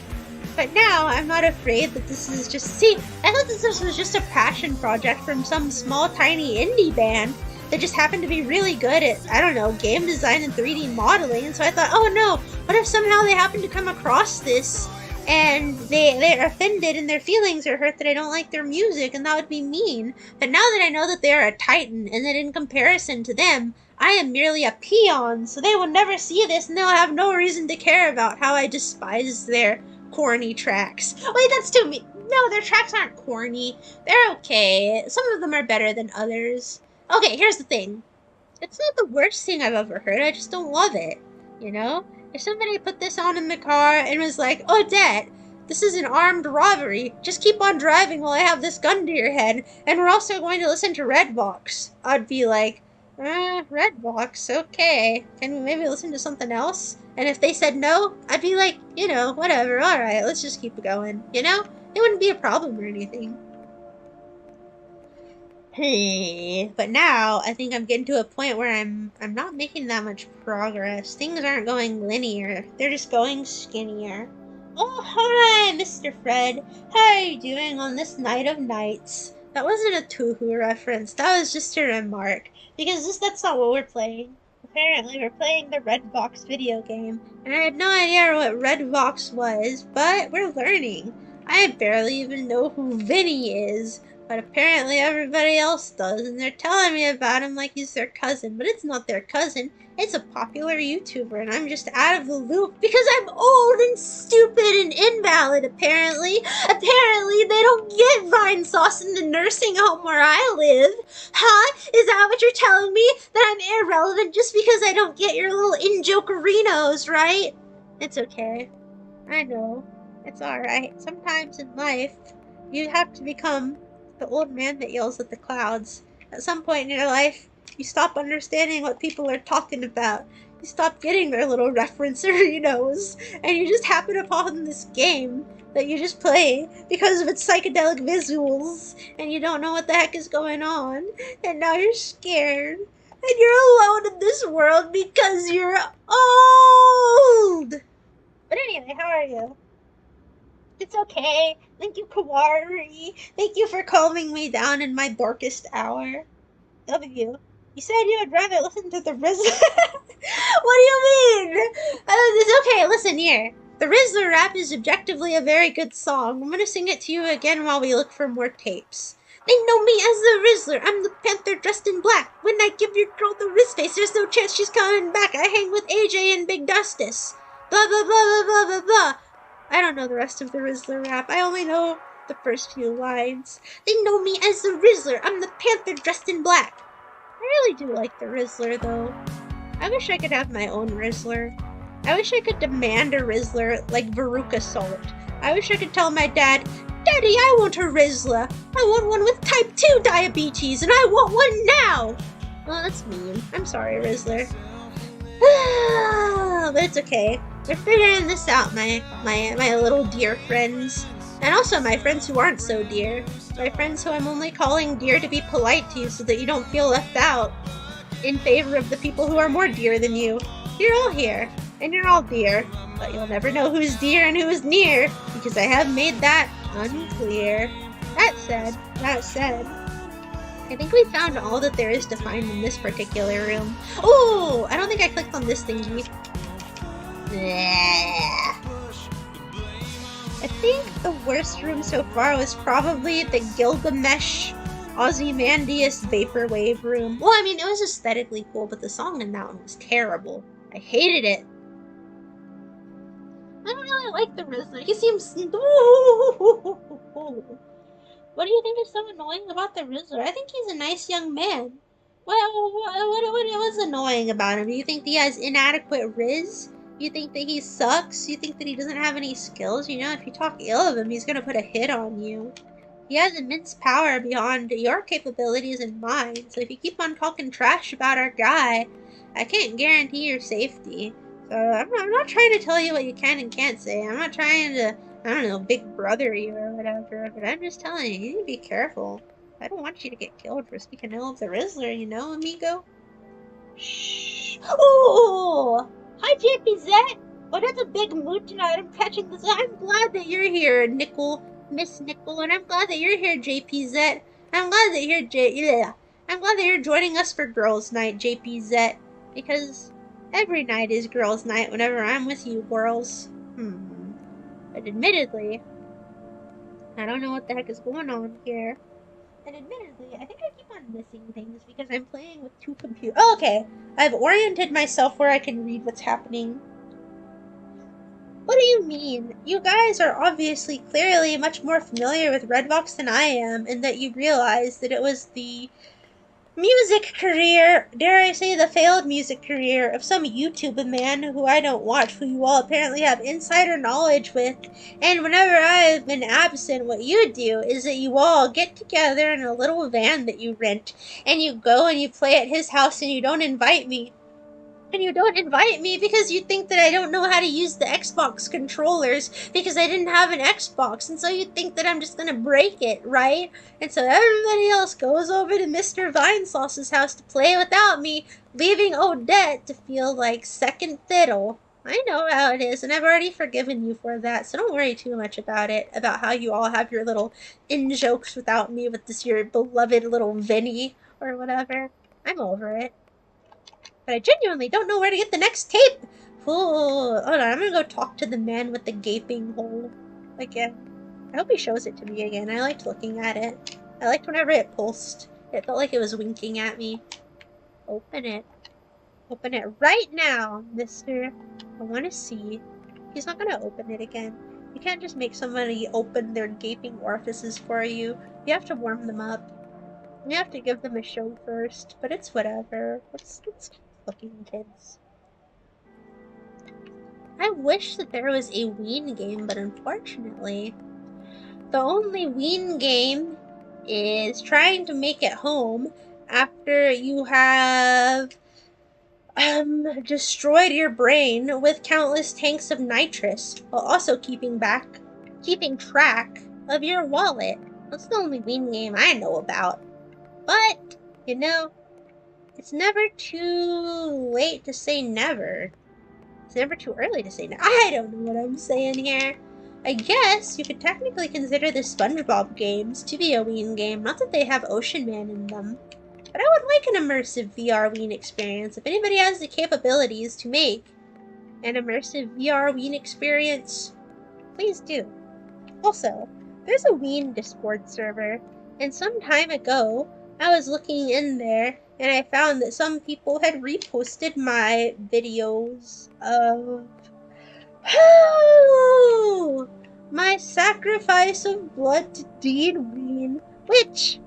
But now, I'm not afraid that this is just... See, I thought this was just a passion project from some small, tiny indie band that just happened to be really good at, I don't know, game design and 3D modeling. And so I thought, oh no, what if somehow they happen to come across this and they're offended and their feelings are hurt that I don't like their music, and that would be mean. But now that I know that they're a titan and that in comparison to them, I am merely a peon, so they will never see this and they'll have no reason to care about how I despise their corny tracks. Wait, that's too mean. No, their tracks aren't corny. They're okay. Some of them are better than others. Okay, here's the thing. It's not the worst thing I've ever heard. I just don't love it. You know? If somebody put this on in the car and was like, Odette, this is an armed robbery. Just keep on driving while I have this gun to your head. And we're also going to listen to Redbox. I'd be like, Redbox, okay. Can we maybe listen to something else? And if they said no, I'd be like, you know, whatever, alright, let's just keep it going. You know? It wouldn't be a problem or anything. Hey, but now I think I'm getting to a point where I'm not making that much progress. Things aren't going linear. They're just going skinnier. Oh, hi, Mr. Fred. How are you doing on this night of nights? That wasn't a Tuhu reference. That was just a remark. Because that's not what we're playing. Apparently, we're playing the Redbox video game. And I had no idea what Redbox was, but we're learning. I barely even know who Vinny is. But apparently everybody else does, and they're telling me about him like he's their cousin. But it's not their cousin. It's a popular YouTuber, and I'm just out of the loop because I'm old and stupid and invalid, apparently. Apparently, they don't get Vine Sauce in the nursing home where I live. Huh? Is that what you're telling me? That I'm irrelevant just because I don't get your little in-jokerinos, right? It's okay. I know. It's alright. Sometimes in life, you have to become the old man that yells at the clouds. At some point in your life, you stop understanding what people are talking about. You stop getting their little referencerinos, and you just happen upon this game that you just play because of its psychedelic visuals, and you don't know what the heck is going on, and now you're scared, and you're alone in this world because you're old! But anyway, how are you? It's okay. Thank you, Kawari. Thank you for calming me down in my darkest hour. W. You said you would rather listen to the Rizzler. What do you mean? It's okay, listen here. The Rizzler rap is objectively a very good song. I'm gonna sing it to you again while we look for more tapes. They know me as the Rizzler. I'm the panther dressed in black. When I give your girl the wrist face, there's no chance she's coming back. I hang with AJ and Big Dustus. Blah, blah, blah, blah, blah, blah, blah. I don't know the rest of the Rizzler rap. I only know the first few lines. They know me as the Rizzler. I'm the panther dressed in black. I really do like the Rizzler, though. I wish I could have my own Rizzler. I wish I could demand a Rizzler like Veruca Salt. I wish I could tell my dad, Daddy, I want a Rizzler. I want one with type 2 diabetes, and I want one now. Well, that's mean. I'm sorry, Rizzler. But it's okay. We're figuring this out, my little deer friends. And also my friends who aren't so dear. My friends who I'm only calling dear to be polite to you so that you don't feel left out. In favor of the people who are more dear than you. You're all here, and you're all dear. But you'll never know who's dear and who is near, because I have made that unclear. That said, I think we found all that there is to find in this particular room. Oh, I don't think I clicked on this thingy. I think the worst room so far was probably the Gilgamesh Ozymandias Vaporwave room. Well, I mean, it was aesthetically cool, but the song in that one was terrible. I hated it. I don't really like the Rizzler. He seems... What do you think is so annoying about the Rizzler? I think he's a nice young man. What was annoying about him? Do you think he has inadequate Riz? You think that he sucks? You think that he doesn't have any skills? You know, if you talk ill of him, he's gonna put a hit on you. He has immense power beyond your capabilities and mine, so if you keep on talking trash about our guy, I can't guarantee your safety. So I'm not trying to tell you what you can and can't say. I'm not trying to, I don't know, big brother you or whatever, but I'm just telling you, you need to be careful. I don't want you to get killed for speaking ill of the Rizzler, you know, amigo? Shh. Oh! Hi, JPZ! Oh, that's a big mood tonight. I'm catching this. I'm glad that you're here, Miss Nickel, and I'm glad that you're here, JPZ. I'm glad that I'm glad that you're joining us for Girls' Night, JPZ, because every night is Girls' Night whenever I'm with you, girls. But admittedly, I don't know what the heck is going on here. And admittedly, I think I keep on missing things because I'm playing with two computers. Oh, okay. I've oriented myself where I can read what's happening. What do you mean? You guys are obviously clearly much more familiar with Redbox than I am, and that you realize that it was the music career, dare I say the failed music career, of some YouTube man who I don't watch, who you all apparently have insider knowledge with, and whenever I've been absent, what you do is that you all get together in a little van that you rent, and you go and you play at his house and you don't invite me. And you don't invite me because you think that I don't know how to use the Xbox controllers because I didn't have an Xbox, and so you think that I'm just gonna break it, right? And so everybody else goes over to Mr. Vinesauce's house to play without me, leaving Odette to feel like second fiddle. I know how it is, and I've already forgiven you for that, so don't worry too much about it, about how you all have your little in-jokes without me with this your beloved little Vinny or whatever. I'm over it. But I genuinely don't know where to get the next tape. Hold on, I'm gonna go talk to the man with the gaping hole again. I hope he shows it to me again. I liked looking at it. I liked whenever it pulsed. It felt like it was winking at me. Open it. Open it right now, mister. I want to see. He's not gonna open it again. You can't just make somebody open their gaping orifices for you. You have to warm them up. You have to give them a show first, but it's whatever. Let's keep looking, kids. I wish that there was a Ween game, but unfortunately, the only Ween game is trying to make it home after you have destroyed your brain with countless tanks of nitrous, while also keeping track of your wallet. That's the only Ween game I know about. But, you know, it's never too late to say never. It's never too early to say never. I don't know what I'm saying here. I guess you could technically consider the SpongeBob games to be a Ween game. Not that they have Ocean Man in them. But I would like an immersive VR Ween experience. If anybody has the capabilities to make an immersive VR Ween experience, please do. Also, there's a Ween Discord server, and some time ago, I was looking in there, and I found that some people had reposted my videos of my sacrifice of blood to Dean Ween, which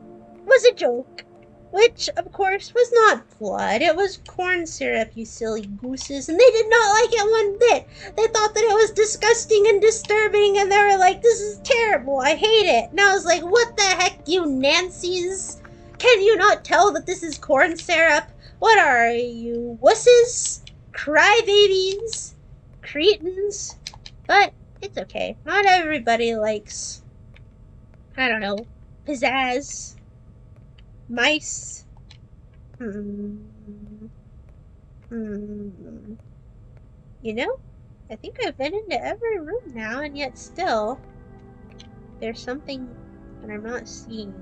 was a joke. Which, of course, was not blood. It was corn syrup, you silly gooses, and they did not like it one bit. They thought that it was disgusting and disturbing, and they were like, this is terrible, I hate it. And I was like, what the heck, you Nancy's? Can you not tell that this is corn syrup? What are you, wusses? Crybabies? cretins. But it's okay. Not everybody likes, I don't know, pizzazz, mice. Hmm. Hmm. You know, I think I've been into every room now, and yet still, there's something that I'm not seeing.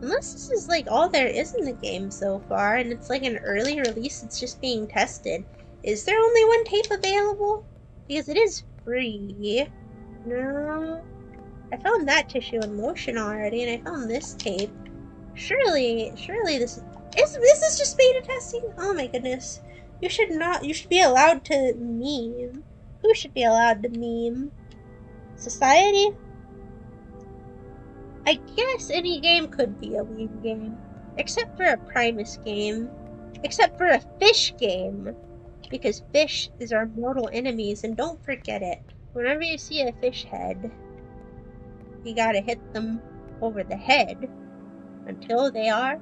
Unless this is like all there is in the game so far, and it's like an early release, it's just being tested. Is there only one tape available? Because it is free. No. I found that tissue and lotion already, and I found this tape. Surely this is just beta testing? Oh my goodness. You should be allowed to meme. Who should be allowed to meme? Society? I guess any game could be a meme game. Except for a Primus game. Except for a fish game. Because fish is our mortal enemies, and don't forget it. Whenever you see a fish head, you gotta hit them over the head until they are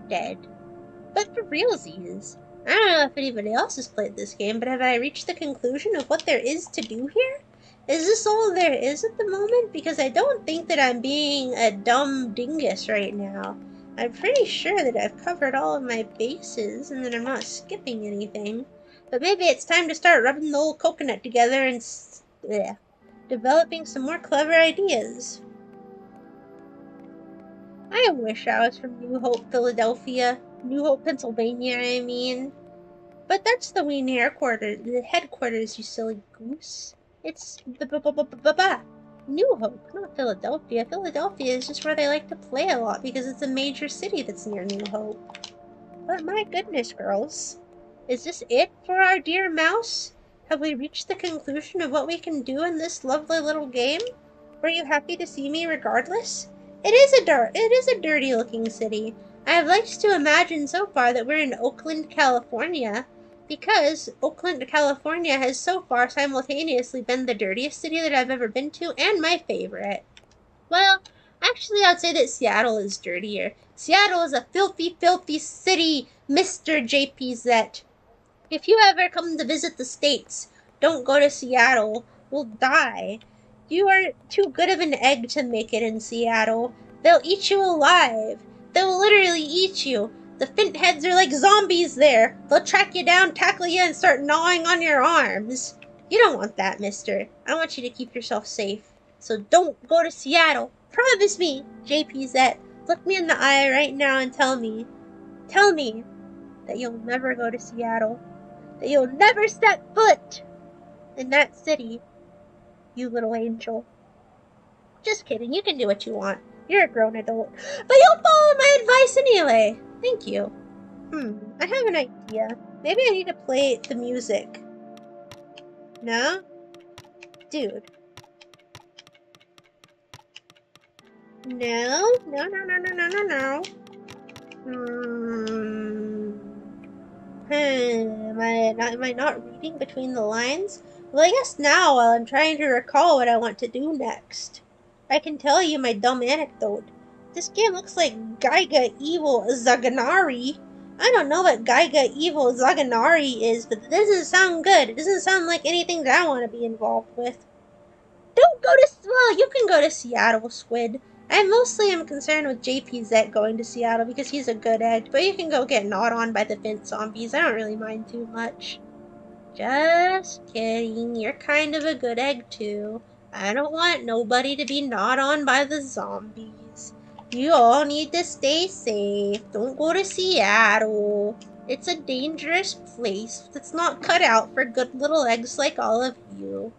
dead. But for realsies, I don't know if anybody else has played this game, but have I reached the conclusion of what there is to do here? Is this all there is at the moment? Because I don't think that I'm being a dumb dingus right now. I'm pretty sure that I've covered all of my bases and that I'm not skipping anything. But maybe it's time to start rubbing the old coconut together and developing some more clever ideas. I wish I was from New Hope, Philadelphia. New Hope, Pennsylvania, I mean. But that's the Wien headquarters, you silly goose. It's New Hope, not Philadelphia. Philadelphia is just where they like to play a lot because it's a major city that's near New Hope. But my goodness, girls. Is this it for our dear mouse? Have we reached the conclusion of what we can do in this lovely little game? Were you happy to see me regardless? It is a dirty looking city. I have liked to imagine so far that we're in Oakland, California, because Oakland, California has so far simultaneously been the dirtiest city that I've ever been to and my favorite. Well, actually, I'd say that Seattle is dirtier. Seattle is a filthy, filthy city, Mr. JPZ. If you ever come to visit the States, don't go to Seattle. You'll die. You are too good of an egg to make it in Seattle. They'll eat you alive. They'll literally eat you. The Fint heads are like zombies there. They'll track you down, tackle you, and start gnawing on your arms. You don't want that, mister. I want you to keep yourself safe. So don't go to Seattle. Promise me, JPZ. Look me in the eye right now and tell me that you'll never go to Seattle. That you'll never step foot in that city, you little angel. Just kidding, you can do what you want. You're a grown adult. But you'll follow my advice anyway. Thank you. I have an idea. Maybe I need to play the music. No? Dude. No. Am I not reading between the lines? Well, I guess now, while I'm trying to recall what I want to do next, I can tell you my dumb anecdote. This game looks like Gaiga Evil Zaganari. I don't know what Gaiga Evil Zaganari is, but it doesn't sound good. It doesn't sound like anything that I want to be involved with. Don't go to... Well, you can go to Seattle, Squid. I mostly am concerned with JPZ going to Seattle because he's a good egg, but you can go get gnawed on by the Fint zombies. I don't really mind too much. Just kidding. You're kind of a good egg, too. I don't want nobody to be gnawed on by the zombies. You all need to stay safe. Don't go to Seattle. It's a dangerous place that's not cut out for good little eggs like all of you.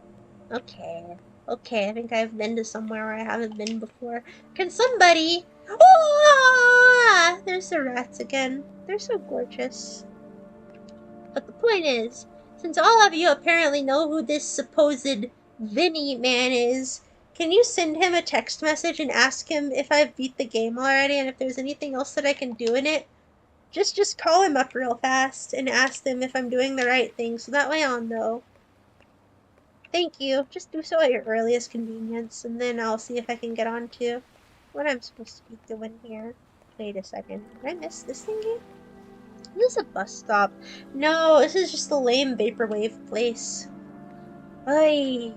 Okay, I think I've been to somewhere where I haven't been before. Can somebody... Oh! There's the rats again. They're so gorgeous. But the point is, since all of you apparently know who this supposed Vinny man is, can you send him a text message and ask him if I've beat the game already and if there's anything else that I can do in it? Just call him up real fast and ask them if I'm doing the right thing so that way I'll know. Thank you. Just do so at your earliest convenience, and then I'll see if I can get on to what I'm supposed to be doing here. Wait a second. Did I miss this thingy? Is this a bus stop? No, this is just the lame vaporwave place. Ay.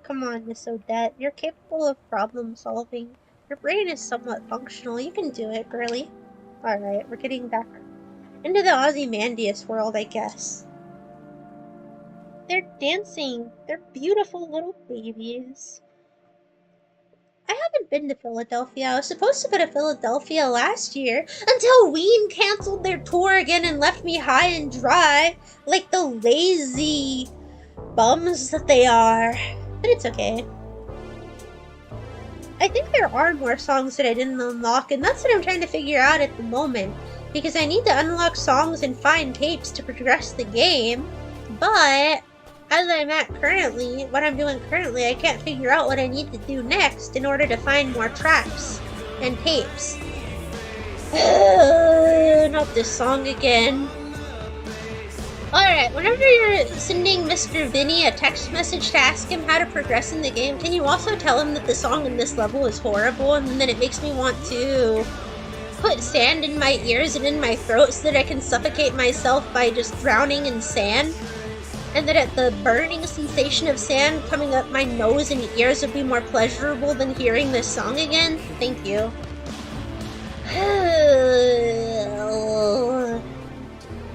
Come on, Miss Odette. You're capable of problem solving. Your brain is somewhat functional. You can do it, girly. Alright, we're getting back into the Ozymandias world, I guess. They're dancing. They're beautiful little babies. I haven't been to Philadelphia. I was supposed to go to Philadelphia last year until Ween canceled their tour again and left me high and dry, like the lazy bums that they are. But it's okay. I think there are more songs that I didn't unlock, and that's what I'm trying to figure out at the moment. Because I need to unlock songs and find tapes to progress the game. But as I'm at currently, what I'm doing currently, I can't figure out what I need to do next in order to find more tracks and tapes. Not this song again. Alright, whenever you're sending Mr. Vinny a text message to ask him how to progress in the game, can you also tell him that the song in this level is horrible, and then it makes me want to put sand in my ears and in my throat so that I can suffocate myself by just drowning in sand? And that the burning sensation of sand coming up my nose and ears would be more pleasurable than hearing this song again? Thank you.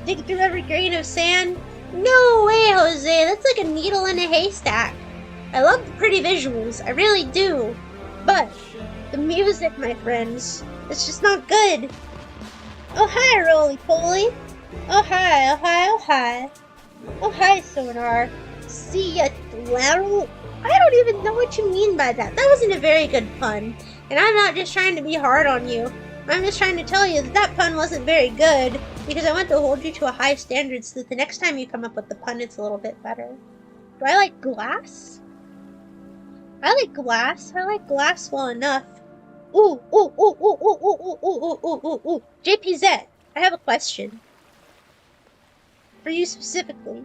Dig through every grain of sand? No way, Jose! That's like a needle in a haystack. I love the pretty visuals, I really do. But the music, my friends, it's just not good. Oh hi, roly-poly. Oh hi, oh hi, oh hi. Oh hi, Sonar. See ya, Larry. I don't even know what you mean by that. That wasn't a very good pun. And I'm not just trying to be hard on you. I'm just trying to tell you that that pun wasn't very good, because I want to hold you to a high standard so that the next time you come up with the pun, it's a little bit better. Do I like glass? I like glass. I like glass well enough. Ooh, ooh, ooh, ooh, ooh, ooh, ooh, ooh, ooh, ooh, ooh. JPZ, I have a question. For you specifically.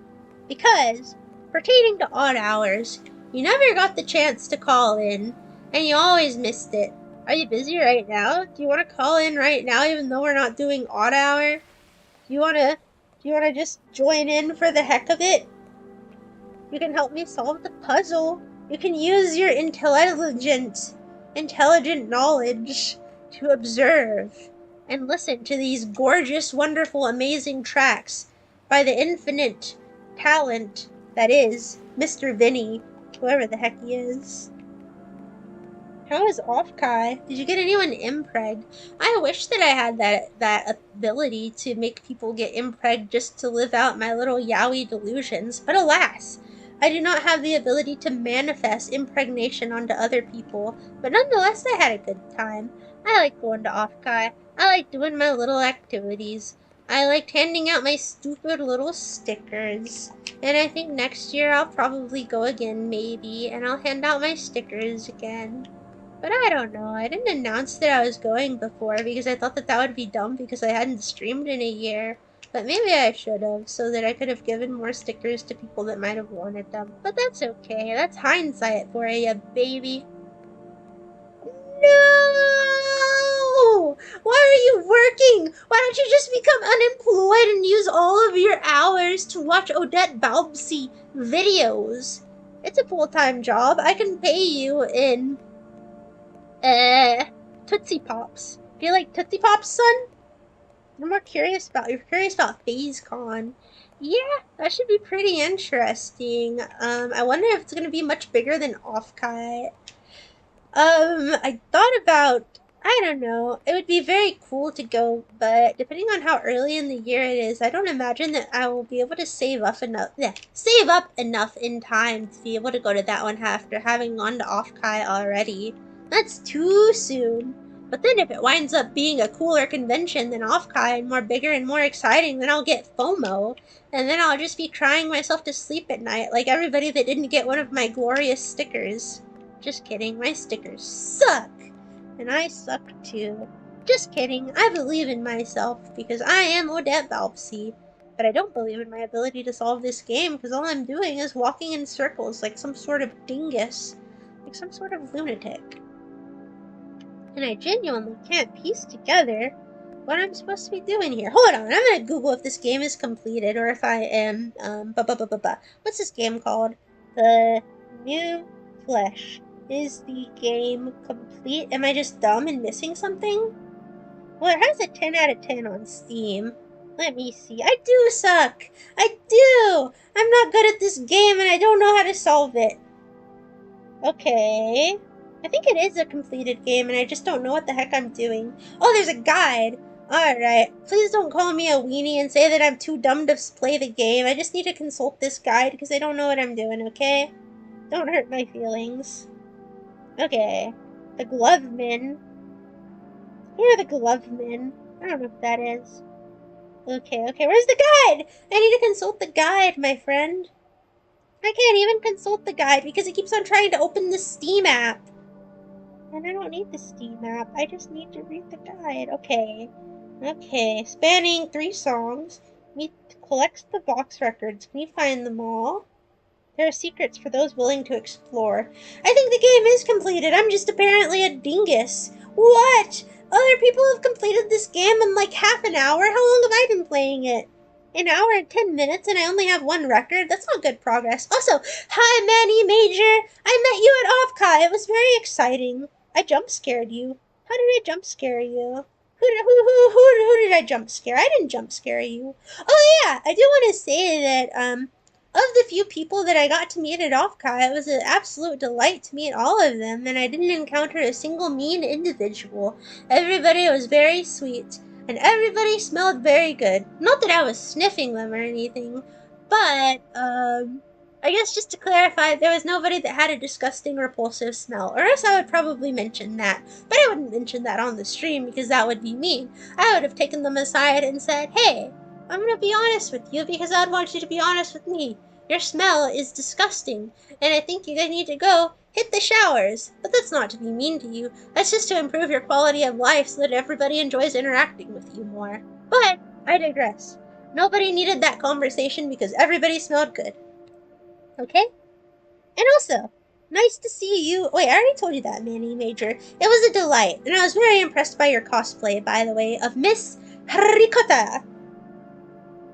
Because, pertaining to odd hours, you never got the chance to call in, and you always missed it. Are you busy right now? Do you want to call in right now even though we're not doing odd hour? Do you wanna just join in for the heck of it? You can help me solve the puzzle. You can use your intelligent knowledge to observe and listen to these gorgeous, wonderful, amazing tracks by the infinite talent that is Mr. Vinny, whoever the heck he is. How is Offkai? Did you get anyone impreg? I wish that I had that ability to make people get impreg just to live out my little yaoi delusions, but alas, I do not have the ability to manifest impregnation onto other people, but nonetheless I had a good time. I like going to Offkai. I like doing my little activities. I liked handing out my stupid little stickers. And I think next year I'll probably go again, maybe, and I'll hand out my stickers again. But I don't know, I didn't announce that I was going before because I thought that that would be dumb because I hadn't streamed in a year. But maybe I should have, so that I could have given more stickers to people that might have wanted them. But that's okay, that's hindsight for you, baby. No! Why are you working? Why don't you just become unemployed and use all of your hours to watch Odette Balbsy videos? It's a full-time job. I can pay you in Tootsie Pops. Do you like Tootsie Pops, son? You're curious about FazeCon. Yeah, that should be pretty interesting. I wonder if it's gonna be much bigger than Offkai. I thought about, I don't know, it would be very cool to go, but depending on how early in the year it is, I don't imagine that I will be able to save up enough in time to be able to go to that one after having gone to Offkai already. That's too soon. But then if it winds up being a cooler convention than Offkai and more bigger and more exciting, then I'll get FOMO. And then I'll just be crying myself to sleep at night like everybody that didn't get one of my glorious stickers. Just kidding, my stickers suck. And I suck too. Just kidding, I believe in myself because I am Odette Balbsy. But I don't believe in my ability to solve this game because all I'm doing is walking in circles like some sort of dingus. Like some sort of lunatic. And I genuinely can't piece together what I'm supposed to be doing here. Hold on, I'm gonna Google if this game is completed or if I am, What's this game called? The New Flesh. Is the game complete? Am I just dumb and missing something? Well, it has a 10 out of 10 on Steam. Let me see. I do suck! I do! I'm not good at this game and I don't know how to solve it. Okay. I think it is a completed game and I just don't know what the heck I'm doing. Oh, there's a guide! Alright. Please don't call me a weenie and say that I'm too dumb to play the game. I just need to consult this guide because I don't know what I'm doing, okay? Don't hurt my feelings. Okay. The Glovemen. Who are the Glovemen? I don't know what that is. Okay, where's the guide? I need to consult the guide, my friend. I can't even consult the guide because it keeps on trying to open the Steam app. And I don't need the Steam app. I just need to read the guide. Okay, spanning 3 songs. Meet collects the box records. Can you find them all? There are secrets for those willing to explore. I think the game is completed. I'm just apparently a dingus. What? Other people have completed this game in like half an hour? How long have I been playing it? An hour and 10 minutes and I only have 1 record? That's not good progress. Also, hi Manny Major! I met you at Offkai. It was very exciting. I jump scared you. How did I jump scare you? Who did I jump scare? I didn't jump scare you. Oh yeah, I do want to say that, of the few people that I got to meet at Offkai, it was an absolute delight to meet all of them, and I didn't encounter a single mean individual. Everybody was very sweet, and everybody smelled very good. Not that I was sniffing them or anything, but, I guess just to clarify, there was nobody that had a disgusting, repulsive smell, or else I would probably mention that. But I wouldn't mention that on the stream because that would be mean. I would have taken them aside and said, hey, I'm gonna be honest with you because I'd want you to be honest with me. Your smell is disgusting, and I think you guys need to go hit the showers. But that's not to be mean to you. That's just to improve your quality of life so that everybody enjoys interacting with you more. But I digress. Nobody needed that conversation because everybody smelled good. Okay? And also, nice to see you. Wait, I already told you that, Manny Major. It was a delight, and I was very impressed by your cosplay, by the way, of Miss Harikota.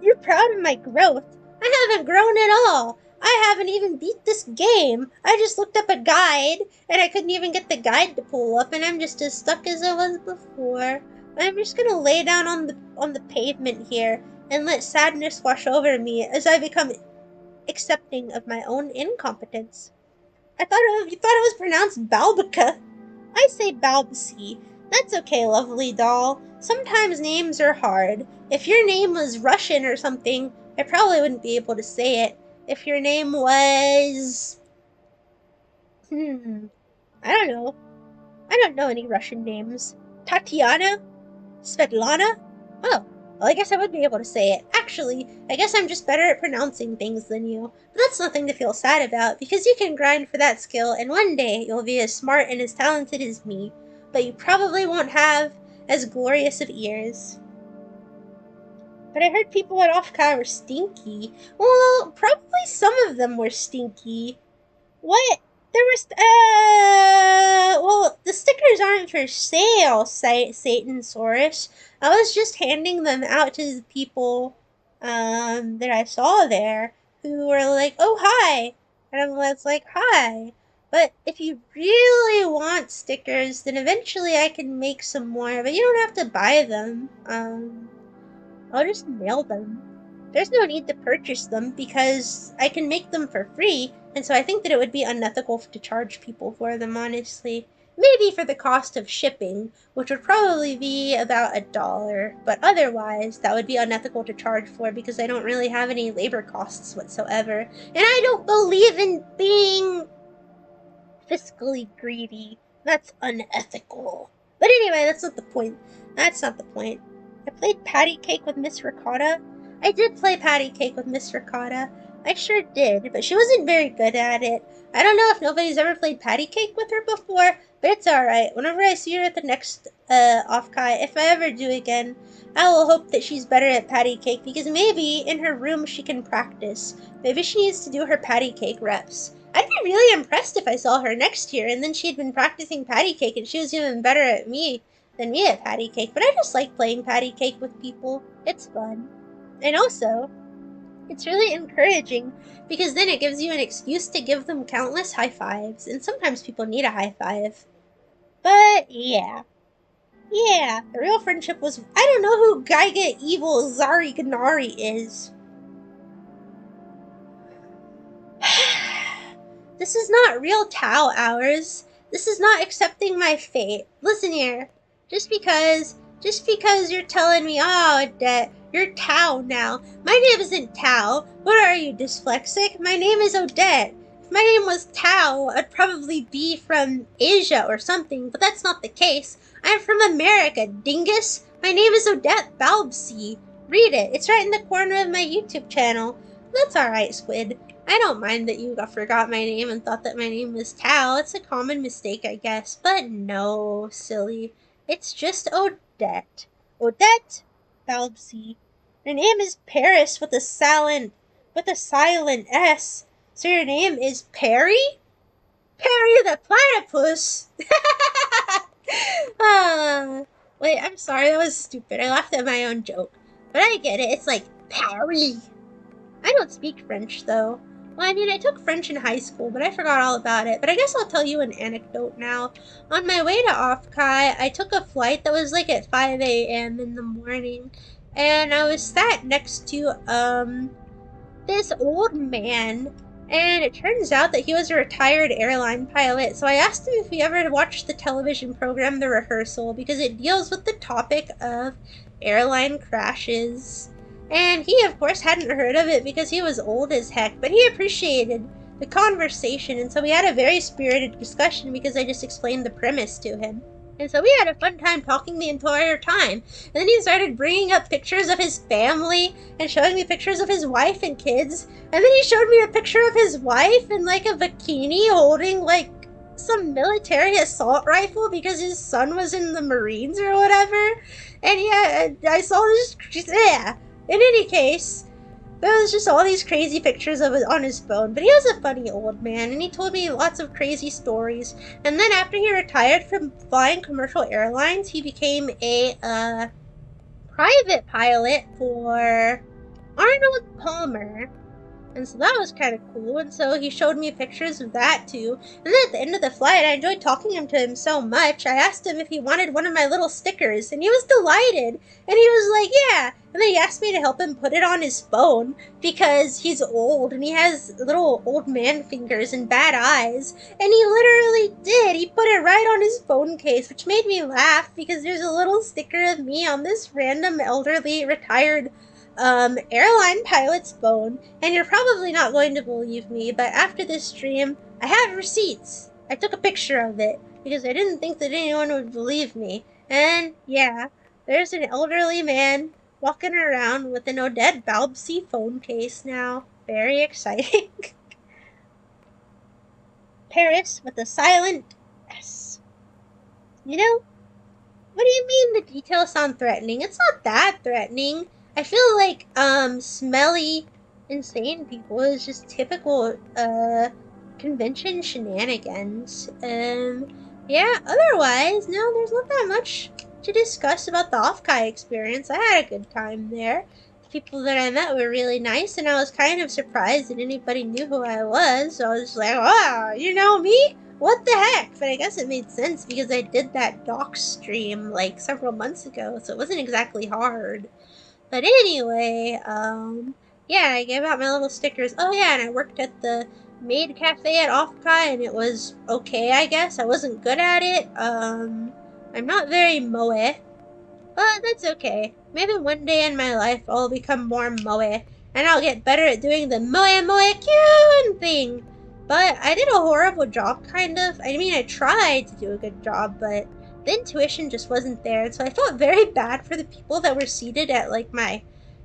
You're proud of my growth. I haven't grown at all. I haven't even beat this game. I just looked up a guide, and I couldn't even get the guide to pull up, and I'm just as stuck as I was before. I'm just gonna lay down on the pavement here and let sadness wash over me as I become accepting of my own incompetence. You thought it was pronounced Balbica. I say Balbsy. That's okay, lovely doll. Sometimes names are hard. If your name was Russian or something, I probably wouldn't be able to say it. If your name was... I don't know. I don't know any Russian names. Tatiana? Svetlana? Oh, well, I guess I would be able to say it. Actually, I guess I'm just better at pronouncing things than you. But that's nothing to feel sad about, because you can grind for that skill, and one day you'll be as smart and as talented as me. But you probably won't have as glorious of ears. But I heard people at Offkai were stinky. Well, probably some of them were stinky. What? There was, well, the stickers aren't for sale, Satansaurus. I was just handing them out to the people, that I saw there, who were like, oh, hi. And I was like, hi. But if you really want stickers, then eventually I can make some more, but you don't have to buy them. I'll just mail them. There's no need to purchase them because I can make them for free, and so I think that it would be unethical to charge people for them, honestly. Maybe for the cost of shipping, which would probably be about $1, but otherwise that would be unethical to charge for because I don't really have any labor costs whatsoever, and I don't believe in being fiscally greedy. That's unethical. But anyway, that's not the point. That's not the point. I played patty cake with Miss Ricotta. I did play patty cake with Miss Ricotta. I sure did, but she wasn't very good at it. I don't know if nobody's ever played patty cake with her before, but it's alright. Whenever I see her at the next Offkai, if I ever do again, I will hope that she's better at patty cake because maybe in her room she can practice. Maybe she needs to do her patty cake reps. I'd be really impressed if I saw her next year and then she'd been practicing patty cake and she was even better at me than me at patty cake, but I just like playing patty cake with people. It's fun. And also, it's really encouraging because then it gives you an excuse to give them countless high fives, and sometimes people need a high five. But yeah. Yeah, the real friendship was. I don't know who Giga Evil Zari Ganari is. This is not real Tao hours. This is not accepting my fate. Listen here. Just because you're telling me, oh, Odette, you're Tao now. My name isn't Tao. What are you, dyslexic? My name is Odette. If my name was Tao, I'd probably be from Asia or something, but that's not the case. I'm from America, dingus. My name is Odette Balbsy. Read it. It's right in the corner of my YouTube channel. That's alright, Squid. I don't mind that you forgot my name and thought that my name was Tal. It's a common mistake, I guess. But no, silly. It's just Odette. Odette Balbsy. Your name is Paris with a silent S. So your name is Perry? Perry the platypus. Wait, I'm sorry, that was stupid. I laughed at my own joke. But I get it. It's like Perry. I don't speak French, though. Well, I mean, I took French in high school, but I forgot all about it. But I guess I'll tell you an anecdote now. On my way to Ofkai, I took a flight that was like at 5 a.m. in the morning. And I was sat next to, this old man. And it turns out that he was a retired airline pilot. So I asked him if he ever watched the television program The Rehearsal, because it deals with the topic of airline crashes. And he, of course, hadn't heard of it because he was old as heck, but he appreciated the conversation, and so we had a very spirited discussion because I just explained the premise to him. And so we had a fun time talking the entire time. And then he started bringing up pictures of his family and showing me pictures of his wife and kids. And then he showed me a picture of his wife in, like, a bikini holding, like, some military assault rifle because his son was in the Marines or whatever. And yeah, I saw this, yeah. In any case, there was just all these crazy pictures of it on his phone, but he was a funny old man, and he told me lots of crazy stories. And then after he retired from flying commercial airlines, he became a private pilot for Arnold Palmer. And so that was kind of cool, and so he showed me pictures of that too. And then at the end of the flight, I enjoyed talking to him so much, I asked him if he wanted one of my little stickers, and he was delighted. And he was like, yeah. And then he asked me to help him put it on his phone, because he's old, and he has little old man fingers and bad eyes. And he literally did. He put it right on his phone case, which made me laugh, because there's a little sticker of me on this random elderly retired airline pilot's phone, and you're probably not going to believe me, but after this stream, I have receipts. I took a picture of it, because I didn't think that anyone would believe me, and yeah, there's an elderly man walking around with an Odette Balbsy phone case now. Very exciting. Paris with a silent S. You know, what do you mean the details sound threatening? It's not that threatening. I feel like, smelly, insane people is just typical, convention shenanigans. Yeah, otherwise, no, there's not that much to discuss about the Offkai experience. I had a good time there. The people that I met were really nice, and I was kind of surprised that anybody knew who I was, so I was just like, wow, you know me? What the heck? But I guess it made sense because I did that doc stream, like, several months ago, so it wasn't exactly hard. But anyway, yeah, I gave out my little stickers. Oh yeah, and I worked at the maid cafe at Offkai, and it was okay, I guess. I wasn't good at it. I'm not very moe, but that's okay. Maybe one day in my life I'll become more moe, and I'll get better at doing the moe kyun thing. But I did a horrible job, kind of. I mean, I tried to do a good job, but the intuition just wasn't there, and so I felt very bad for the people that were seated at, like, my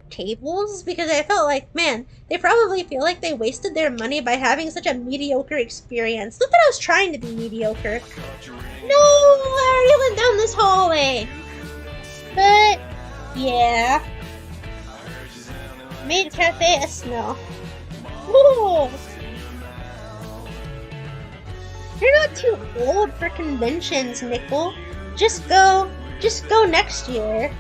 tables, because I felt like, man, they probably feel like they wasted their money by having such a mediocre experience. Not that I was trying to be mediocre. No, I already went down this hallway. But, yeah. Maid cafe a smell. Ooh. You're not too old for conventions, Nickel. Just go Just go next year.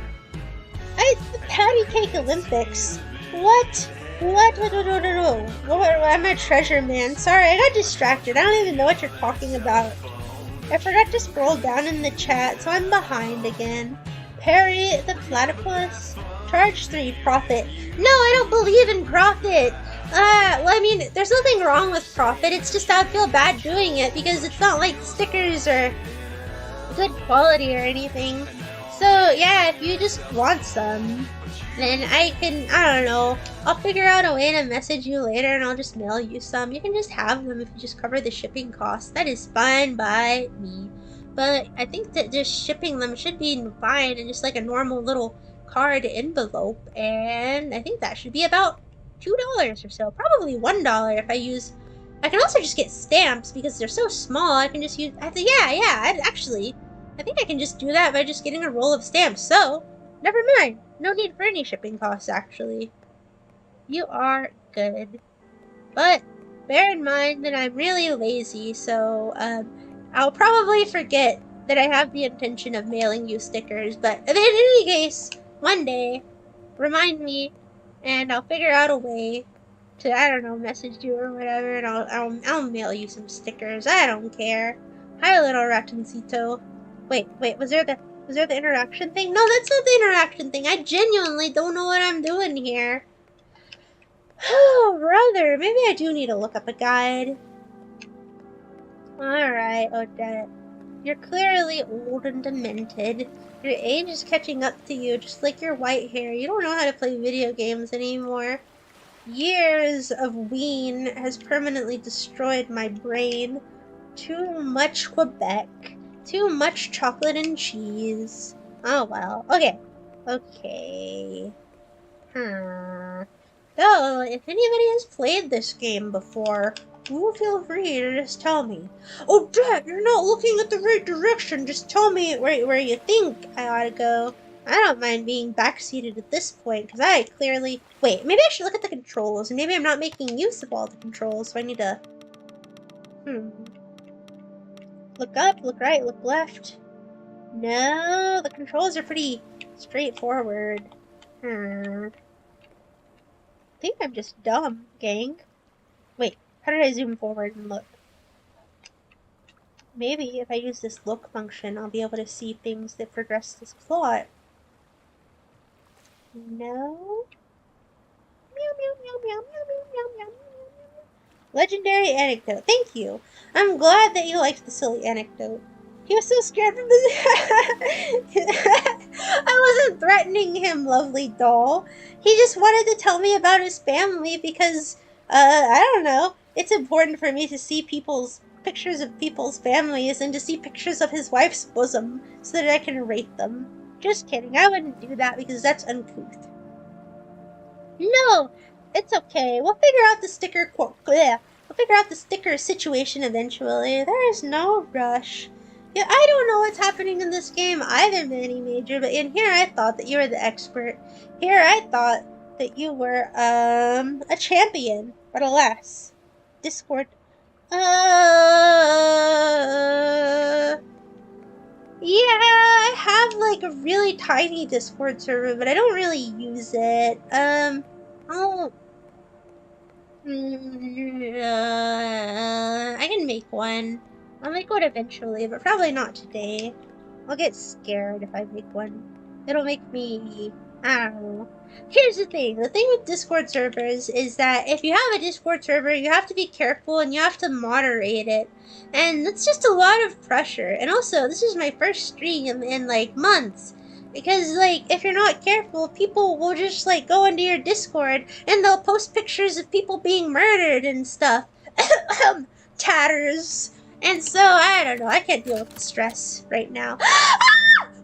The Patty Cake Olympics. What? What? I'm a treasure man. Sorry, I got distracted. I don't even know what you're talking about. I forgot to scroll down in the chat, so I'm behind again. Perry the Platypus. Charge 3, profit. No, I don't believe in profit. Well, I mean, there's nothing wrong with profit. It's just I feel bad doing it because it's not like stickers are good quality or anything. So, yeah, if you just want some, then I don't know, I'll figure out a way to message you later and I'll just mail you some. You can just have them if you just cover the shipping costs. That is fine by me. But I think that just shipping them should be fine and just like a normal little card envelope. And I think that should be about $2 or so. Probably $1 if I use... I can also just get stamps because they're so small. I can just use... actually... I think I can just do that by just getting a roll of stamps, so never mind. No need for any shipping costs, actually. You are good. But bear in mind that I'm really lazy, so I'll probably forget that I have the intention of mailing you stickers, but in any case, one day, remind me, and I'll figure out a way to, I don't know, message you or whatever, and I'll mail you some stickers. I don't care. Hi, little ratoncito. Wait, was there the interaction thing? No, that's not the interaction thing. I genuinely don't know what I'm doing here. Oh, brother, maybe I do need to look up a guide. Alright, Odette. You're clearly old and demented. Your age is catching up to you, just like your white hair. You don't know how to play video games anymore. Years of wean has permanently destroyed my brain. Too much Quebec. Too much chocolate and cheese. Oh well. Okay. So, if anybody has played this game before, feel free to just tell me. Oh, Dad, you're not looking at the right direction. Just tell me where you think I ought to go. I don't mind being backseated at this point, because I clearly... Wait, maybe I should look at the controls. Maybe I'm not making use of all the controls, so I need to... Look up, look right, look left. No, the controls are pretty straightforward. I think I'm just dumb, gang. Wait, how did I zoom forward and look? Maybe if I use this look function, I'll be able to see things that progress this plot. No? Meow, meow, meow, meow, meow, meow, meow, meow. Legendary anecdote. Thank you. I'm glad that you liked the silly anecdote. He was so scared from his... I wasn't threatening him, lovely doll. He just wanted to tell me about his family because, I don't know. It's important for me to see pictures of people's families and to see pictures of his wife's bosom so that I can rate them. Just kidding. I wouldn't do that because that's uncouth. No! It's okay. We'll figure out the sticker situation eventually. There is no rush. Yeah, I don't know what's happening in this game either, Manny Major, but in here I thought that you were the expert. Here I thought that you were, a champion. But alas. Discord. Yeah, I have, like, a really tiny Discord server, but I don't really use it. I can make one. I'll make one eventually, but probably not today. I'll get scared if I make one. It'll make me... I don't know. Here's the thing. The thing with Discord servers is that if you have a Discord server, you have to be careful and you have to moderate it. And that's just a lot of pressure. And also, this is my first stream in like, months. Because, like, if you're not careful, people will just, like, go into your Discord and they'll post pictures of people being murdered and stuff. Tatters. And so, I don't know, I can't deal with the stress right now.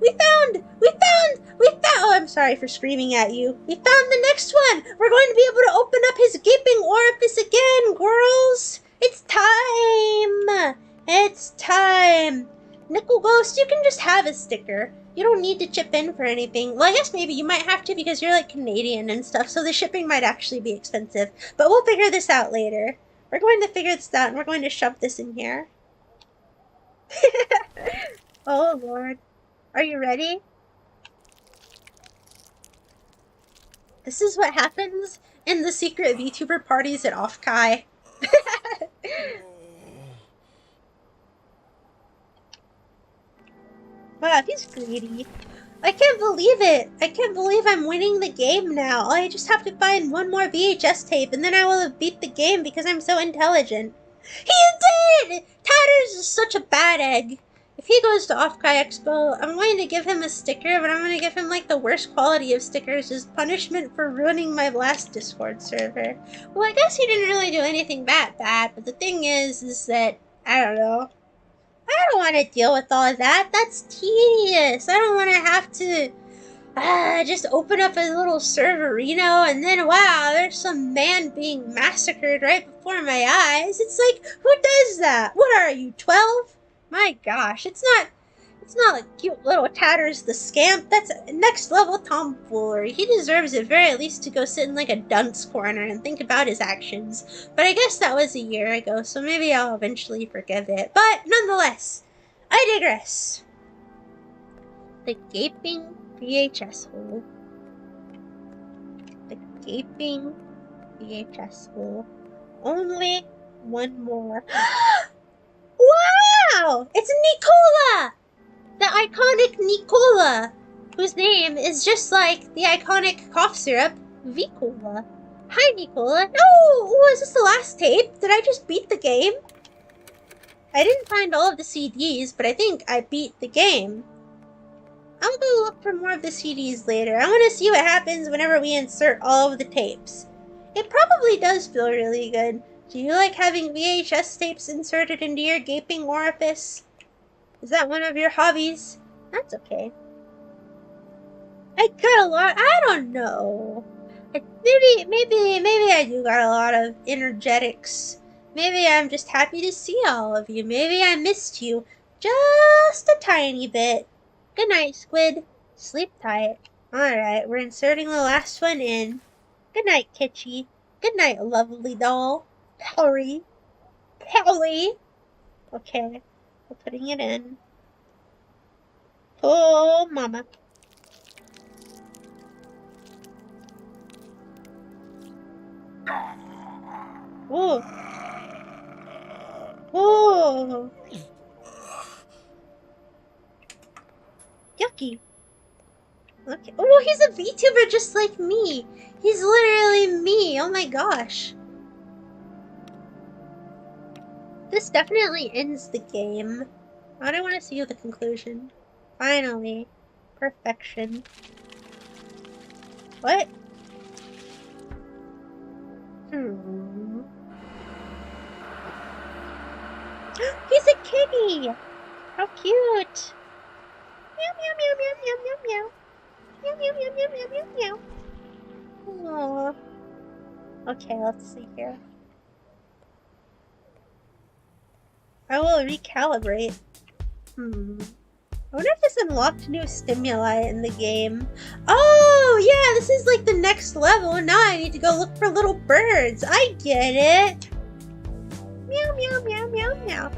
We found, oh, I'm sorry for screaming at you. We found the next one. We're going to be able to open up his gaping orifice again, girls. It's time. It's time. Nickel Ghost, you can just have a sticker. You don't need to chip in for anything. Well, I guess maybe you might have to because you're like Canadian and stuff, so the shipping might actually be expensive. But we'll figure this out later. We're going to figure this out and we're going to shove this in here. Oh, Lord. Are you ready? This is what happens in the secret VTuber parties at Offkai. Wow, he's greedy. I can't believe it! I can't believe I'm winning the game now. I just have to find one more VHS tape and then I will have beat the game because I'm so intelligent. He did! Tatters is such a bad egg. If he goes to Offkai Expo, I'm going to give him a sticker, but I'm going to give him like the worst quality of stickers as punishment for ruining my last Discord server. Well, I guess he didn't really do anything that bad, but the thing is that, I don't know. I don't want to deal with all of that. That's tedious. I don't want to have to just open up a little server, you know, and then wow, there's some man being massacred right before my eyes. It's like, who does that? What are you, 12? My gosh, it's not like cute little Tatters the Scamp. That's next level tomfoolery. He deserves at very least to go sit in like a dunce corner and think about his actions. But I guess that was a year ago, so maybe I'll eventually forgive it. But nonetheless, I digress. The gaping VHS hole. The gaping VHS hole. Only one more. Wow! It's Nicola! The iconic Nicola, whose name is just like the iconic cough syrup, Vicola. Hi, Nicola. No! Is this the last tape? Did I just beat the game? I didn't find all of the CDs, but I think I beat the game. I'll go look for more of the CDs later. I want to see what happens whenever we insert all of the tapes. It probably does feel really good. Do you like having VHS tapes inserted into your gaping orifice? Is that one of your hobbies? That's okay. I got a lot. I don't know. Maybe I do got a lot of energetics. Maybe I'm just happy to see all of you. Maybe I missed you just a tiny bit. Good night, Squid. Sleep tight. Alright, we're inserting the last one in. Good night, Kitschy. Good night, lovely doll. Pelly. Okay, we're putting it in. Oh, mama. Oh. Oh. Yucky. Okay. Oh, he's a VTuber just like me. He's literally me. Oh my gosh. This definitely ends the game. I don't want to see the conclusion. Finally. Perfection. What? He's a kitty! How cute! Meow meow meow meow meow meow meow. Meow meow meow meow meow meow meow. Aww. Okay, let's see here. I will recalibrate. I wonder if this unlocked new stimuli in the game. Oh, yeah, this is like the next level. Now I need to go look for little birds. I get it. Meow, meow, meow, meow, meow.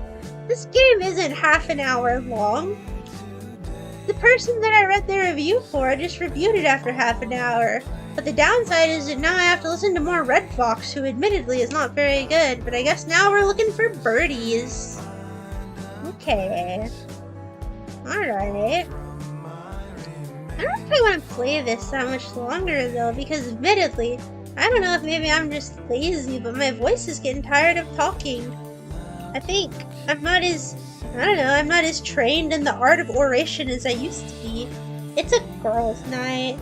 This game isn't half an hour long. The person that I read the review for just reviewed it after half an hour. But the downside is that now I have to listen to more Red Fox, who admittedly is not very good. But I guess now we're looking for birdies. Okay. Alright. I don't know if I want to play this that much longer though, because admittedly, I don't know if maybe I'm just lazy, but my voice is getting tired of talking. I think I'm not as trained in the art of oration as I used to be. It's a girls' night.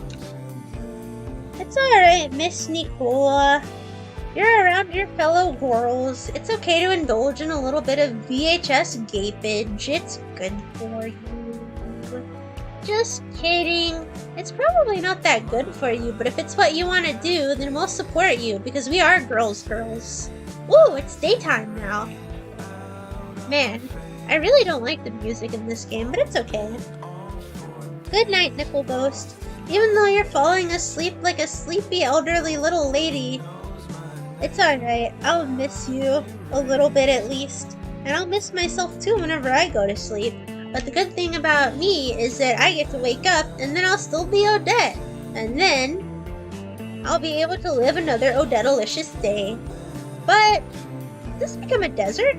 It's alright, Miss Nicola. You're around your fellow girls. It's okay to indulge in a little bit of VHS gapage. It's good for you. Just kidding. It's probably not that good for you, but if it's what you want to do, then we'll support you, because we are girls. Ooh, it's daytime now. Man, I really don't like the music in this game, but it's okay. Good night, Nickel Ghost. Even though you're falling asleep like a sleepy elderly little lady, it's alright. I'll miss you a little bit at least. And I'll miss myself too whenever I go to sleep. But the good thing about me is that I get to wake up and then I'll still be Odette. And then I'll be able to live another Odette-alicious day. But does this become a desert?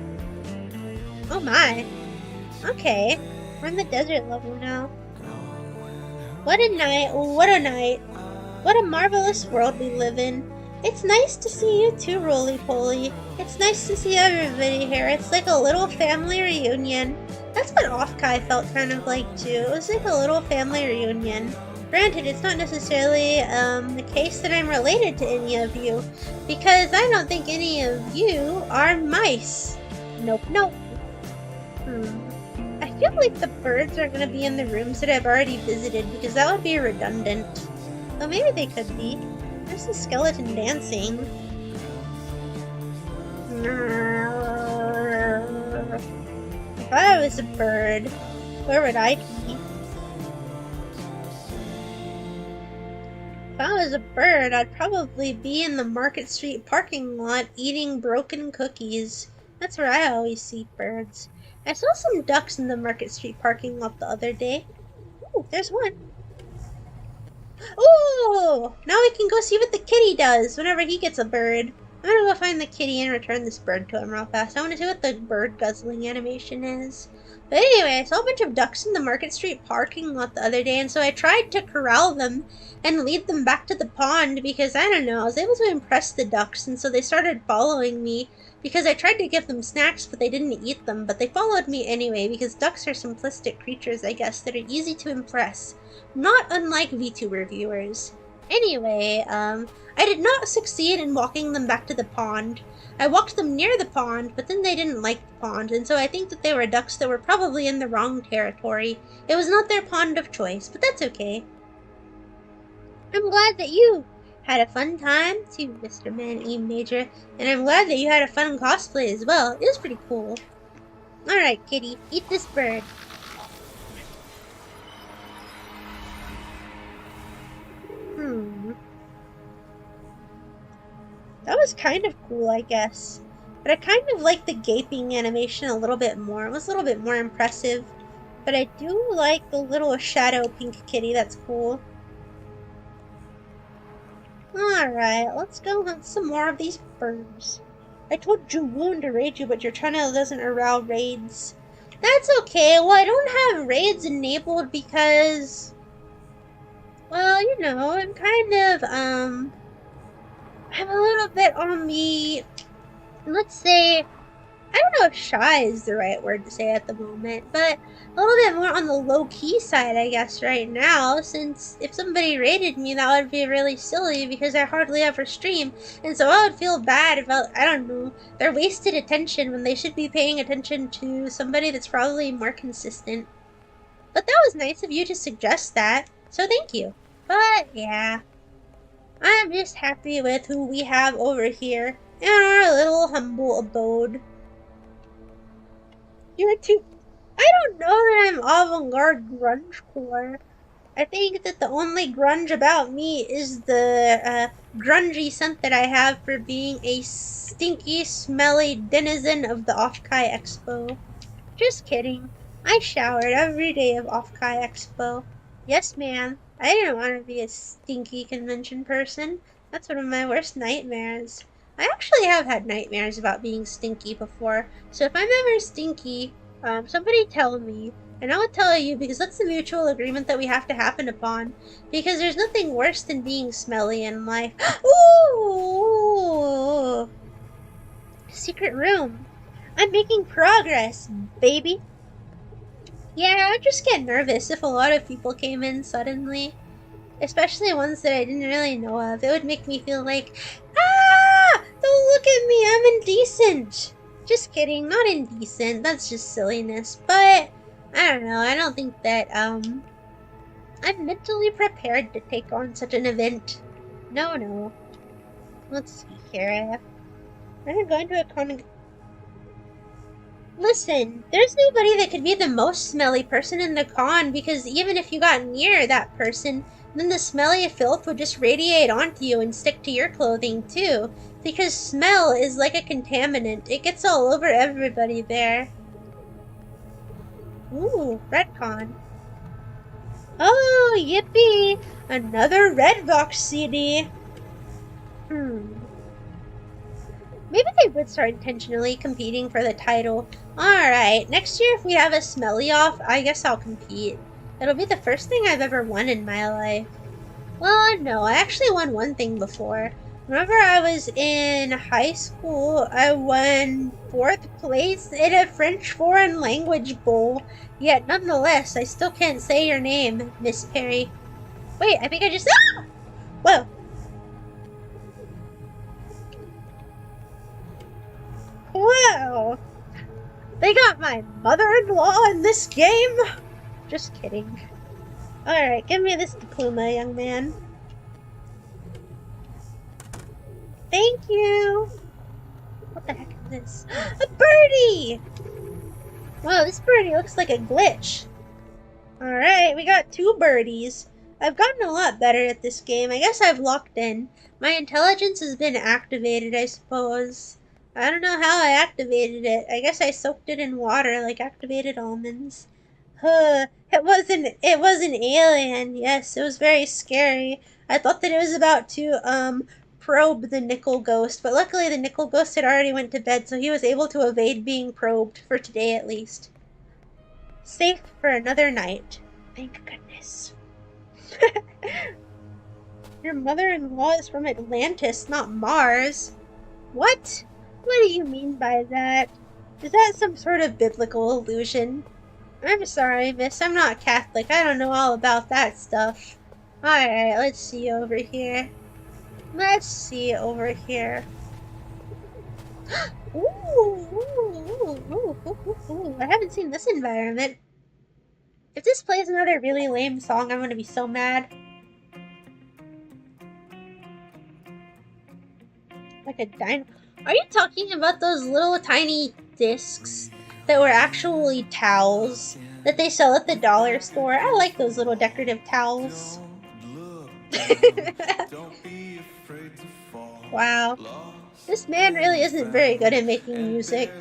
Oh my. Okay. We're in the desert level now. What a night, what a night. What a marvelous world we live in. It's nice to see you too, Roly-Poly. It's nice to see everybody here. It's like a little family reunion. That's what Off-Kai felt kind of like too. It was like a little family reunion. Granted, it's not necessarily the case that I'm related to any of you, because I don't think any of you are mice. Nope, nope. I feel like the birds are gonna be in the rooms that I've already visited, because that would be redundant. Well, maybe they could be. There's a skeleton dancing. If I was a bird, where would I be? If I was a bird, I'd probably be in the Market Street parking lot eating broken cookies. That's where I always see birds. I saw some ducks in the Market Street parking lot the other day. Ooh, there's one. Ooh! Now we can go see what the kitty does whenever he gets a bird. I'm gonna go find the kitty and return this bird to him real fast. I want to see what the bird guzzling animation is. But anyway, I saw a bunch of ducks in the Market Street parking lot the other day, and so I tried to corral them and lead them back to the pond because, I don't know, I was able to impress the ducks, and so they started following me because I tried to give them snacks, but they didn't eat them, but they followed me anyway because ducks are simplistic creatures, I guess, that are easy to impress. Not unlike VTuber viewers. Anyway, I did not succeed in walking them back to the pond. I walked them near the pond, but then they didn't like the pond, and so I think that they were ducks that were probably in the wrong territory. It was not their pond of choice, but that's okay. I'm glad that you had a fun time too, Mr. Man-E Major, and I'm glad that you had a fun cosplay as well. It was pretty cool. Alright, kitty, eat this bird. That was kind of cool, I guess. But I kind of like the gaping animation a little bit more. It was a little bit more impressive. But I do like the little shadow pink kitty. That's cool. Alright, let's go hunt some more of these birds. I told Juwoon to raid you, but your channel doesn't allow raids. That's okay. Well, I don't have raids enabled because, well, you know, I'm kind of, I'm a little bit on the, let's say, I don't know if shy is the right word to say at the moment, but a little bit more on the low-key side, I guess, right now, since if somebody raided me, that would be really silly because I hardly ever stream, and so I would feel bad about, I don't know, their wasted attention when they should be paying attention to somebody that's probably more consistent. But that was nice of you to suggest that, so thank you. But, yeah. I'm just happy with who we have over here in our little humble abode. You're too... I don't know that I'm avant-garde grunge-core. I think that the only grunge about me is the grungy scent that I have for being a stinky, smelly denizen of the Off-Kai Expo. Just kidding. I showered every day of Off-Kai Expo. Yes, ma'am. I didn't want to be a stinky convention person. That's one of my worst nightmares. I actually have had nightmares about being stinky before, so if I'm ever stinky, somebody tell me, and I will tell you because that's the mutual agreement that we have to happen upon, because there's nothing worse than being smelly in life. Ooh! Secret room. I'm making progress, baby. Yeah, I'd just get nervous if a lot of people came in suddenly. Especially ones that I didn't really know of. It would make me feel like, ah! Don't look at me, I'm indecent! Just kidding, not indecent, that's just silliness. But, I don't know, I don't think that, I'm mentally prepared to take on such an event. No. Let's see here. I'm going to a con. Listen, there's nobody that could be the most smelly person in the con, because even if you got near that person, then the smelly filth would just radiate onto you and stick to your clothing too. Because smell is like a contaminant. It gets all over everybody there. Ooh, retcon. Oh, yippee! Another Redbox CD. Maybe they would start intentionally competing for the title. Alright, next year if we have a smelly off, I guess I'll compete. It'll be the first thing I've ever won in my life. Well, no, I actually won one thing before. Remember I was in high school, I won 4th place in a French foreign language bowl. Yet, nonetheless, I still can't say your name, Miss Perry. Wait, I think I just... Ah! Whoa. Whoa. They got my mother-in-law in this game? Just kidding. Alright, give me this diploma, young man. Thank you! What the heck is this? A birdie! Wow, this birdie looks like a glitch. Alright, we got 2 birdies. I've gotten a lot better at this game. I guess I've locked in. My intelligence has been activated, I suppose. I don't know how I activated it. I guess I soaked it in water like activated almonds. It was an alien. Yes, it was very scary. I thought that it was about to probe the nickel ghost, but luckily the nickel ghost had already went to bed, so he was able to evade being probed for today at least. Safe for another night. Thank goodness. Your mother-in-law is from Atlantis, not Mars. What? What do you mean by that? Is that some sort of biblical illusion? I'm sorry, miss. I'm not Catholic. I don't know all about that stuff. Alright, let's see over here. Let's see over here. Ooh, I haven't seen this environment. If this plays another really lame song, I'm gonna be so mad. Like a dino. Are you talking about those little tiny discs that were actually towels that they sell at the dollar store? I like those little decorative towels. Wow. This man really isn't very good at making music.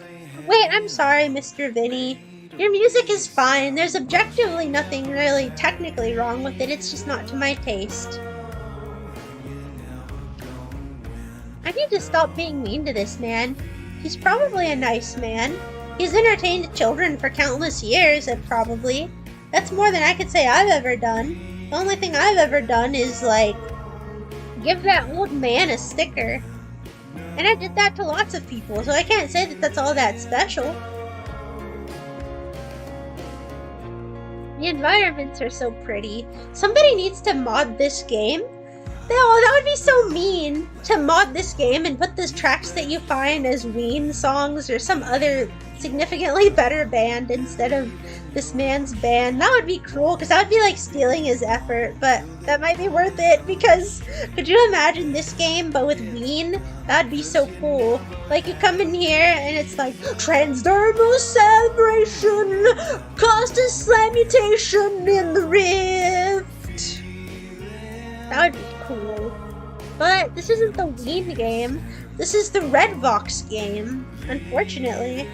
Wait, I'm sorry, Mr. Vinny. Your music is fine. There's objectively nothing really technically wrong with it. It's just not to my taste. I need to stop being mean to this man. He's probably a nice man. He's entertained children for countless years, probably. That's more than I could say I've ever done. The only thing I've ever done is, like, give that old man a sticker. And I did that to lots of people, so I can't say that that's all that special. The environments are so pretty. Somebody needs to mod this game. Oh, that would be so mean to mod this game and put the tracks that you find as Ween songs or some other significantly better band instead of this man's band. That would be cruel because that would be like stealing his effort, but that might be worth it because could you imagine this game but with Ween? That'd be so cool. Like you come in here and it's like transdermal celebration, caused a slight mutation in the rift. That would be cool. But this isn't the Ween game. This is the Redbox game, unfortunately.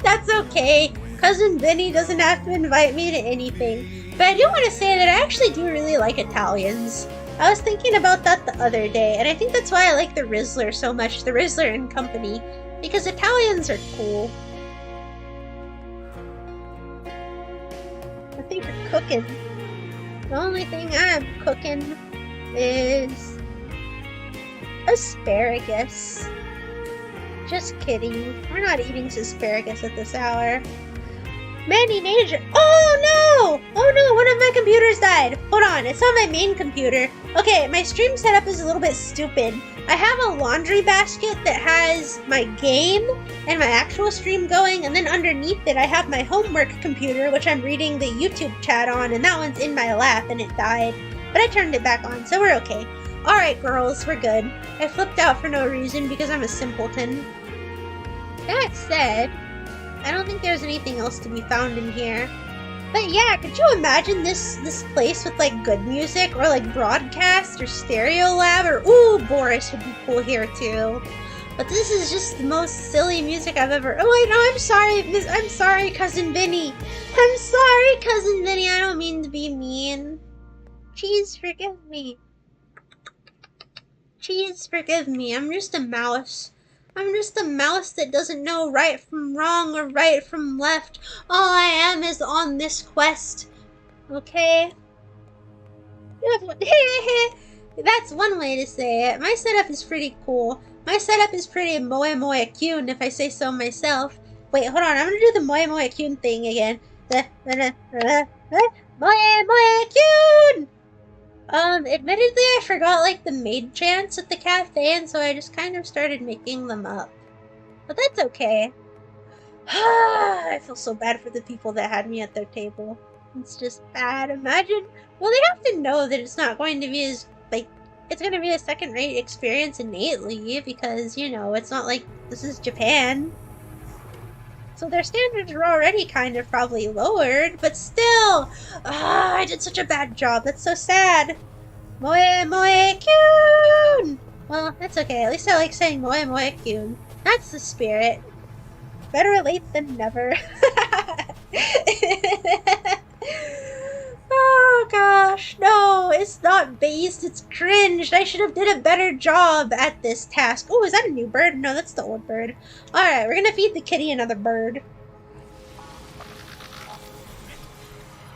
That's okay. Cousin Vinny doesn't have to invite me to anything. But I do want to say that I actually do really like Italians. I was thinking about that the other day, and I think that's why I like the Rizzler so much, the Rizzler and Company, because Italians are cool. I think you're cooking. The only thing I'm cooking is asparagus. Just kidding. We're not eating asparagus at this hour. Manny Major. Oh no! Oh no, one of my computers died. Hold on, it's on my main computer. Okay, my stream setup is a little bit stupid. I have a laundry basket that has my game and my actual stream going, and then underneath it I have my homework computer, which I'm reading the YouTube chat on, and that one's in my lap and it died. But I turned it back on, so we're okay. Alright girls, we're good. I flipped out for no reason because I'm a simpleton. That said, I don't think there's anything else to be found in here. But yeah, could you imagine this place with like good music or like broadcast or stereo lab or ooh, Boris would be cool here too. But this is just the most silly music I've ever. Oh wait, no, I'm sorry, I'm sorry, Cousin Vinny. I'm sorry, Cousin Vinny. I don't mean to be mean. Please forgive me. Please forgive me. I'm just a mouse. I'm just a mouse that doesn't know right from wrong or right from left. All I am is on this quest. Okay? That's one way to say it. My setup is pretty cool. My setup is pretty moe moe cute, if I say so myself. Wait, hold on. I'm gonna do the moe moe cute thing again. Moe moe cute! Admittedly, I forgot, like, the maid chants at the cafe, and so I just kind of started making them up. But that's okay. I feel so bad for the people that had me at their table. It's just bad. Imagine. Well, they have to know that it's not going to be as, like, it's going to be a second-rate experience innately, because, you know, it's not like this is Japan. So their standards are already kind of probably lowered, but still! I did such a bad job. That's so sad. Moe moe kyun! Well, that's okay. At least I like saying moe moe kyun. That's the spirit. Better late than never. Oh gosh, no, it's not based, it's cringed. I should have did a better job at this task. Oh, is that a new bird? No, that's the old bird. Alright, we're gonna feed the kitty another bird.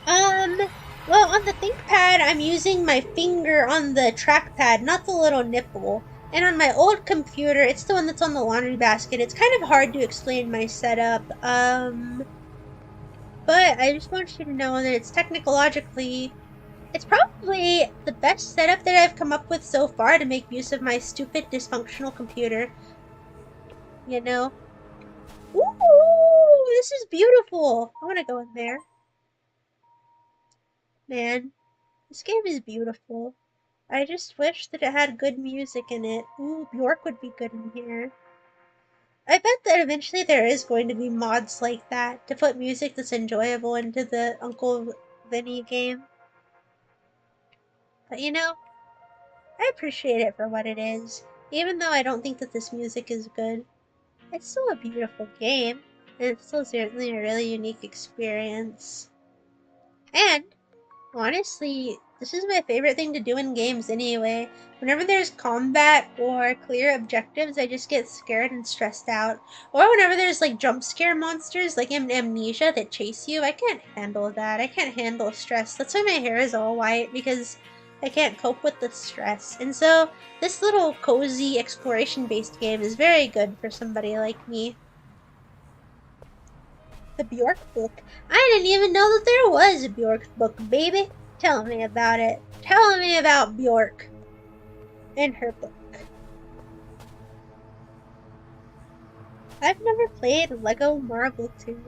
Well, on the ThinkPad, I'm using my finger on the trackpad, not the little nipple. And on my old computer, it's the one that's on the laundry basket. It's kind of hard to explain my setup. But I just want you to know that it's technologically, it's probably the best setup that I've come up with so far to make use of my stupid, dysfunctional computer. You know? Ooh, this is beautiful. I want to go in there. Man, this game is beautiful. I just wish that it had good music in it. Ooh, Bjork would be good in here. I bet that eventually there is going to be mods like that to put music that's enjoyable into the Uncle Vinny game. But you know, I appreciate it for what it is. Even though I don't think that this music is good, it's still a beautiful game, and it's still certainly a really unique experience. And honestly, this is my favorite thing to do in games anyway. Whenever there's combat or clear objectives, I just get scared and stressed out. Or whenever there's like jump scare monsters like Amnesia that chase you, I can't handle that. I can't handle stress. That's why my hair is all white, because I can't cope with the stress. And so this little cozy exploration-based game is very good for somebody like me. The Bjork book. I didn't even know that there was a Bjork book, baby. Tell me about it. Tell me about Bjork and her book. I've never played Lego Marvel 2.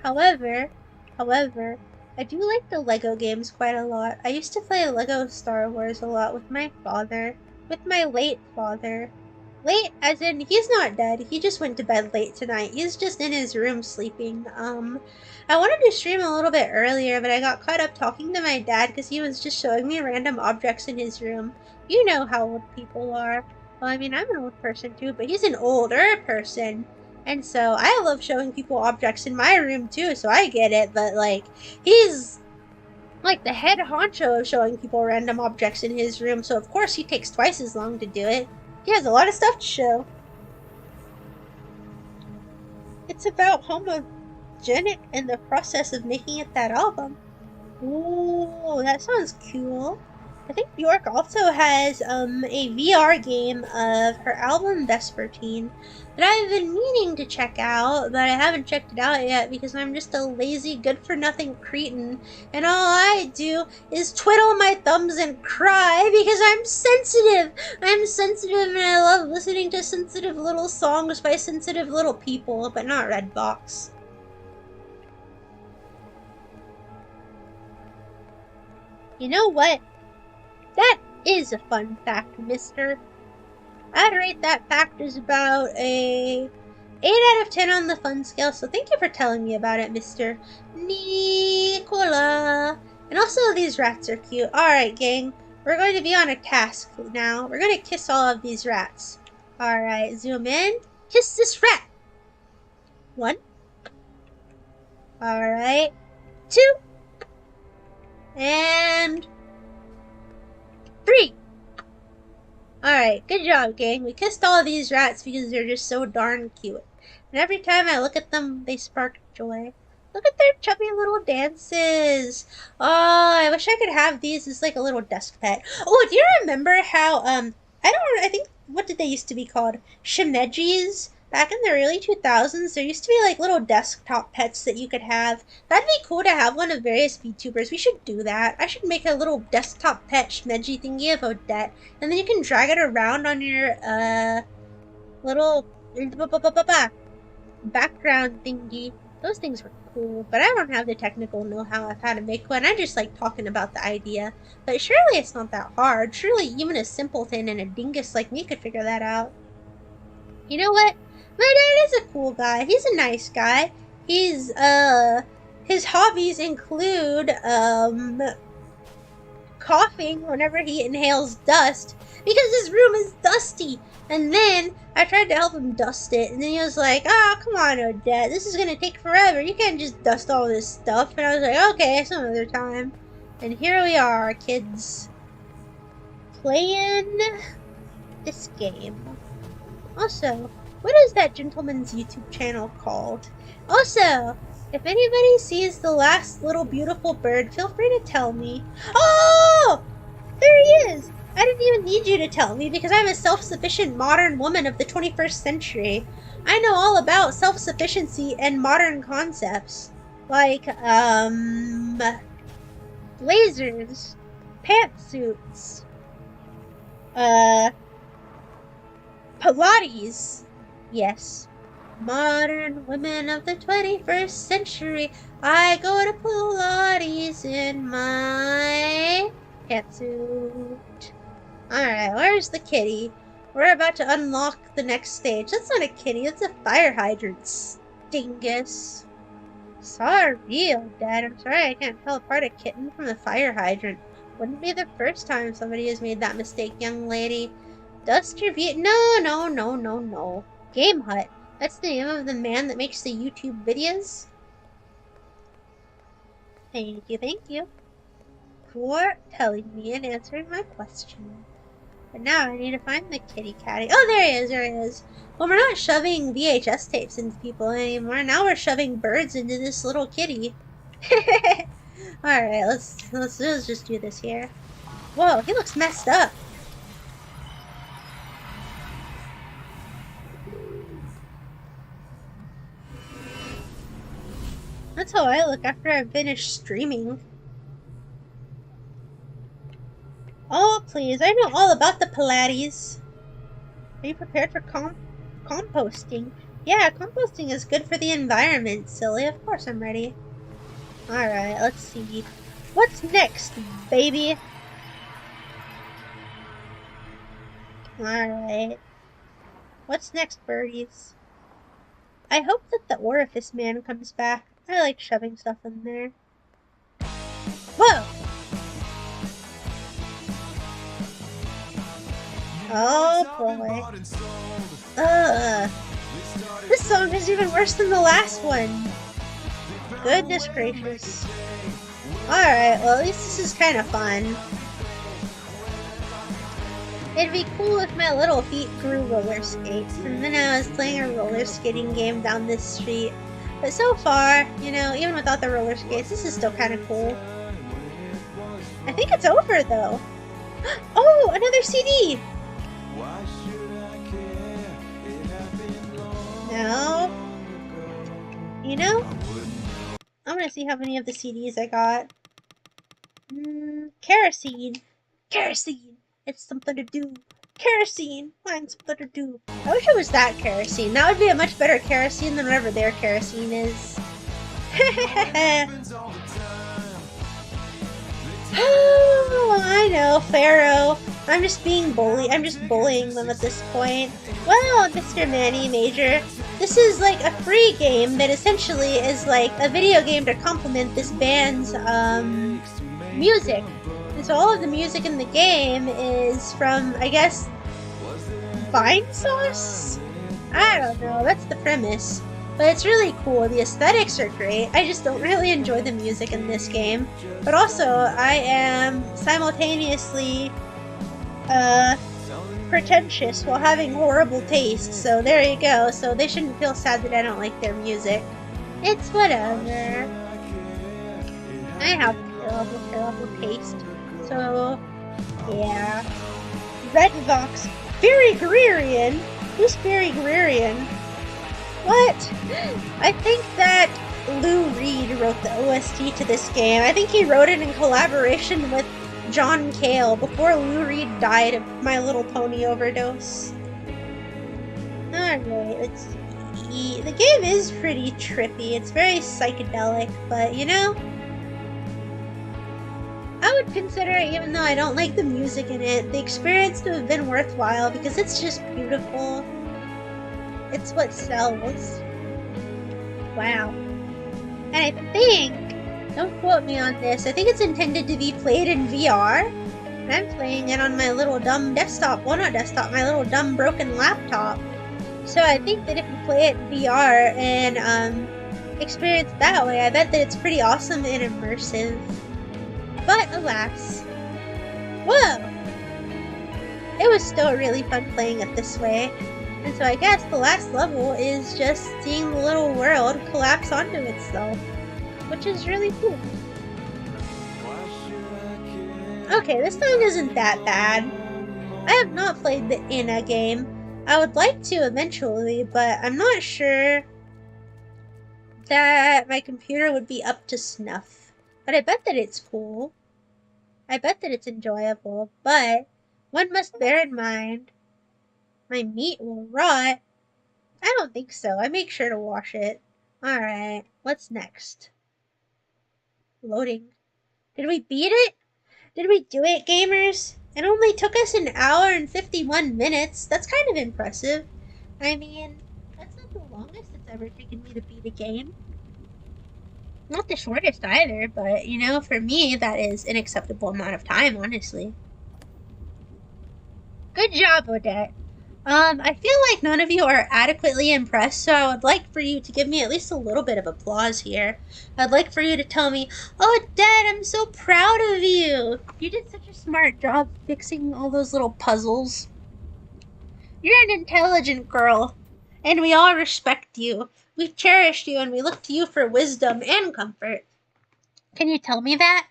However, I do like the Lego games quite a lot. I used to play Lego Star Wars a lot with my father. With my late father. Late, as in, he's not dead. He just went to bed late tonight. He's just in his room sleeping. I wanted to stream a little bit earlier, but I got caught up talking to my dad because he was just showing me random objects in his room. You know how old people are. Well, I mean, I'm an old person too, but he's an older person. And so I love showing people objects in my room too, so I get it, but like, he's like the head honcho of showing people random objects in his room, so of course he takes twice as long to do it. He has a lot of stuff to show. It's about homogenic and the process of making it that album. Ooh, that sounds cool. I think Bjork also has a VR game of her album Vespertine that I've been meaning to check out, but I haven't checked it out yet because I'm just a lazy, good-for-nothing cretin, and all I do is twiddle my thumbs and cry because I'm sensitive! I'm sensitive and I love listening to sensitive little songs by sensitive little people, but not Redbox. You know what? That is a fun fact, mister. I'd rate that fact as about a 8 out of 10 on the fun scale, so thank you for telling me about it, Mr. Nicola. And also, these rats are cute. Alright, gang. We're going to be on a task now. We're going to kiss all of these rats. Alright, zoom in. Kiss this rat. 1. Alright. 2. And 3. Alright, good job, gang. We kissed all of these rats because they're just so darn cute. And every time I look at them, they spark joy. Look at their chubby little dances. Oh, I wish I could have these as like a little desk pet. Oh, do you remember how, I think, what did they used to be called? Shimejis? Back in the early 2000s, there used to be like little desktop pets that you could have. That'd be cool to have one of various VTubers. We should do that. I should make a little desktop pet Shimeji thingy of Odette. And then you can drag it around on your, little background thingy. Those things were cool, but I don't have the technical know-how of how to make one. I just like talking about the idea. But surely it's not that hard. Surely even a simpleton and a dingus like me could figure that out. You know what? My dad is a cool guy. He's a nice guy. He's, his hobbies include, coughing whenever he inhales dust because his room is dusty. And then I tried to help him dust it, and then he was like, "Oh, come on, Odette. This is gonna take forever. You can't just dust all this stuff." And I was like, "Okay, some other time." And here we are, kids, playing this game. Also, what is that gentleman's YouTube channel called? Also, if anybody sees the last little beautiful bird, feel free to tell me. Oh! There he is! I didn't even need you to tell me because I'm a self-sufficient modern woman of the 21st century. I know all about self-sufficiency and modern concepts. Like, blazers, pantsuits, Pilates. Yes. Modern women of the 21st century. I go to Pilates in my pantsuit. Alright, where's the kitty? We're about to unlock the next stage. That's not a kitty, that's a fire hydrant, dingus. Sorry, Dad. I'm sorry I can't tell apart a kitten from a fire hydrant. Wouldn't be the first time somebody has made that mistake, young lady. Dust your view. No. Game Hut. That's the name of the man that makes the YouTube videos. Thank you. For telling me and answering my question. But now I need to find the kitty catty. Oh, there he is. Well, we're not shoving VHS tapes into people anymore. Now we're shoving birds into this little kitty. Alright, let's just do this here. Whoa, he looks messed up. That's how I look after I finish streaming. Oh, please. I know all about the Pilates. Are you prepared for composting? Yeah, composting is good for the environment, silly. Of course I'm ready. Alright, let's see. What's next, baby? Alright. What's next, birdies? I hope that the orifice man comes back. I like shoving stuff in there. Whoa! Oh boy. This song is even worse than the last one. Goodness gracious. Alright, well at least this is kind of fun. It'd be cool if my little feet grew roller skates, and then I was playing a roller skating game down this street. But so far, you know, even without the roller skates, this is still kind of cool. I think it's over though. Oh, another CD! No. You know, I'm gonna see how many of the CDs I got. Kerosene. Kerosene. It's something to do. Kerosene. Find something to do. I wish it was that kerosene. That would be a much better kerosene than whatever their kerosene is. Oh, I know, Pharaoh. I'm just being bully. I'm just bullying them at this point. Well, Mr. Manny Major, this is like a free game that essentially is like a video game to complement this band's music. And so all of the music in the game is from, I guess, refined sauce? I don't know, that's the premise. But it's really cool. The aesthetics are great. I just don't really enjoy the music in this game. But also, I am simultaneously pretentious while having horrible taste. So there you go. So they shouldn't feel sad that I don't like their music. It's whatever. I have terrible taste. So, yeah. Red Vox. Barry Guerrerian? Who's Barry Guerrerian? What? I think that Lou Reed wrote the OST to this game. I think he wrote it in collaboration with John Cale before Lou Reed died of My Little Pony overdose. Alright, let's see. The game is pretty trippy. It's very psychedelic, but you know, I would consider it, even though I don't like the music in it, the experience to have been worthwhile because it's just beautiful. It's what sells. Wow. And I think, don't quote me on this, I think it's intended to be played in VR. And I'm playing it on my little dumb desktop. Well, not desktop, my little dumb broken laptop. So I think that if you play it in VR and experience it that way, I bet that it's pretty awesome and immersive. But alas. Whoa! It was still really fun playing it this way. And so I guess the last level is just seeing the little world collapse onto itself, which is really cool. Okay, this song isn't that bad. I have not played the Inna game. I would like to eventually, but I'm not sure that my computer would be up to snuff. But I bet that it's cool. I bet that it's enjoyable, but one must bear in mind my meat will rot. I don't think so. I make sure to wash it. Alright, what's next? Loading. Did we beat it? Did we do it, gamers? It only took us an hour and 51 minutes. That's kind of impressive. I mean, that's not the longest it's ever taken me to beat a game. Not the shortest either, but, you know, for me, that is an acceptable amount of time, honestly. Good job, Odette. I feel like none of you are adequately impressed, so I would like for you to give me at least a little bit of applause here. I'd like for you to tell me, "Oh, Dad, I'm so proud of you. You did such a smart job fixing all those little puzzles. You're an intelligent girl, and we all respect you. We've cherished you, and we look to you for wisdom and comfort." Can you tell me that?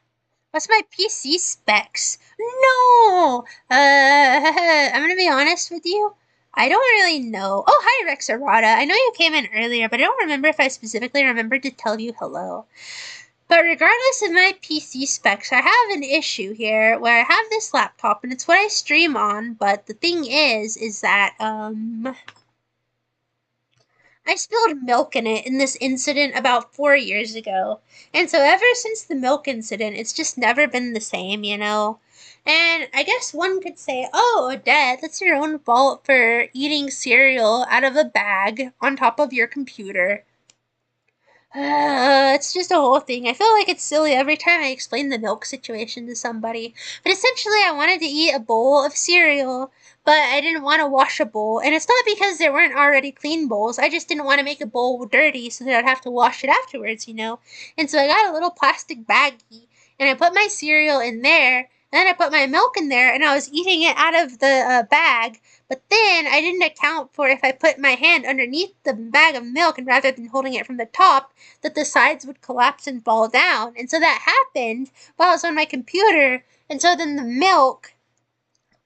What's my PC specs? No! I'm gonna be honest with you. I don't really know. Oh, hi, Rex Arata. I know you came in earlier, but I don't remember if I specifically remembered to tell you hello. But regardless of my PC specs, I have an issue here where I have this laptop, and it's what I stream on, but the thing is that, I spilled milk in it in this incident about 4 years ago. And so ever since the milk incident, it's just never been the same, you know? And I guess one could say, "Oh, Odette, that's your own fault for eating cereal out of a bag on top of your computer." It's just a whole thing. I feel like it's silly every time I explain the milk situation to somebody. But essentially, I wanted to eat a bowl of cereal, but I didn't want to wash a bowl. And it's not because there weren't already clean bowls. I just didn't want to make a bowl dirty so that I'd have to wash it afterwards, you know? And so I got a little plastic baggie, and I put my cereal in there, and then I put my milk in there, and I was eating it out of the bag. But then I didn't account for if I put my hand underneath the bag of milk and rather than holding it from the top, that the sides would collapse and fall down. And so that happened while I was on my computer. And so then the milk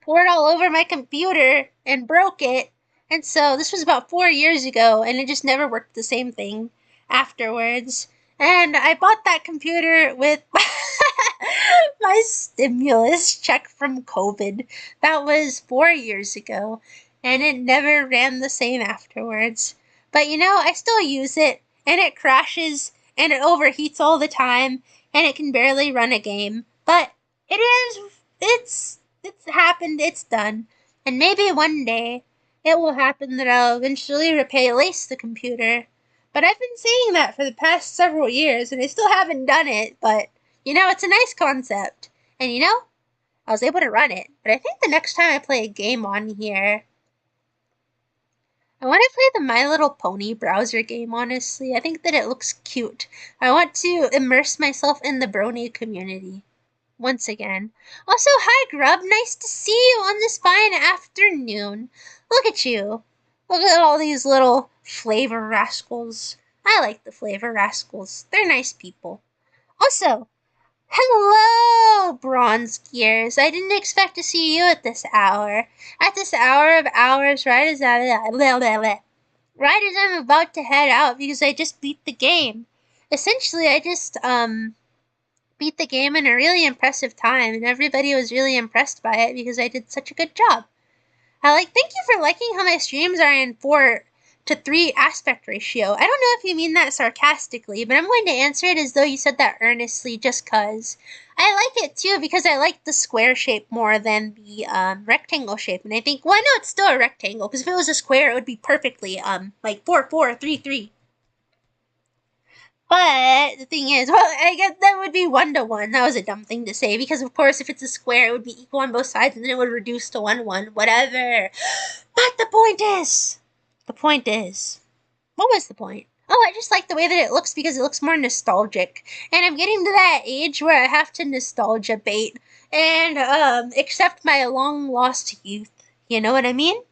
poured all over my computer and broke it. And so this was about 4 years ago, and it just never worked the same thing afterwards. And I bought that computer with my stimulus check from COVID. That was 4 years ago, and it never ran the same afterwards. But you know, I still use it, and it crashes, and it overheats all the time, and it can barely run a game. But it's happened, it's done. And maybe one day it will happen that I'll eventually replace the computer. But I've been saying that for the past several years, and I still haven't done it, but, you know, it's a nice concept. And, you know, I was able to run it. But I think the next time I play a game on here, I want to play the My Little Pony browser game, honestly. I think that it looks cute. I want to immerse myself in the brony community. Once again. Also, hi Grub, nice to see you on this fine afternoon. Look at you. Look at all these little flavor rascals. I like the flavor rascals. They're nice people. Also, hello, Bronze Gears. I didn't expect to see you at this hour. At this hour of hours, right as I'm about to head out because I just beat the game. Essentially, I just beat the game in a really impressive time, and everybody was really impressed by it because I did such a good job. Thank you for liking how my streams are in 4:3 aspect ratio. I don't know if you mean that sarcastically, but I'm going to answer it as though you said that earnestly just cuz. I like it too because I like the square shape more than the rectangle shape, and I think, well, I know it's still a rectangle because if it was a square, it would be perfectly like 4:4:3:3. But the thing is, well, I guess that would be 1-to-1. That was a dumb thing to say because, of course, if it's a square, it would be equal on both sides, and then it would reduce to 1-1. Whatever. But the point is, what was the point? Oh, I just like the way that it looks because it looks more nostalgic, and I'm getting to that age where I have to nostalgia bait and accept my long lost youth. You know what I mean?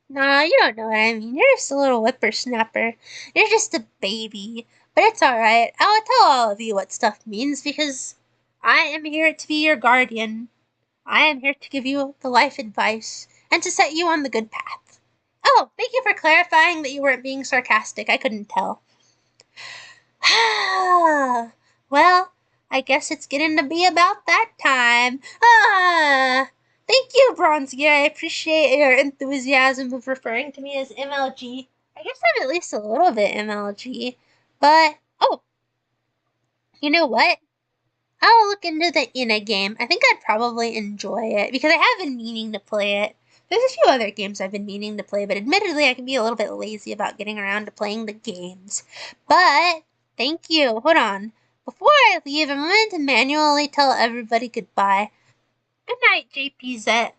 Nah, you don't know what I mean. You're just a little whippersnapper. You're just a baby. But it's alright. I'll tell all of you what stuff means because I am here to be your guardian. I am here to give you the life advice and to set you on the good path. Oh, thank you for clarifying that you weren't being sarcastic. I couldn't tell. Well, I guess it's getting to be about that time. Thank you, Bronzy. I appreciate your enthusiasm of referring to me as MLG. I guess I'm at least a little bit MLG. But, oh, you know what? I'll look into the Ina game. I think I'd probably enjoy it because I have been meaning to play it. There's a few other games I've been meaning to play, but admittedly I can be a little bit lazy about getting around to playing the games. But, thank you. Hold on. Before I leave, I'm going to manually tell everybody goodbye. Good night, JPZ.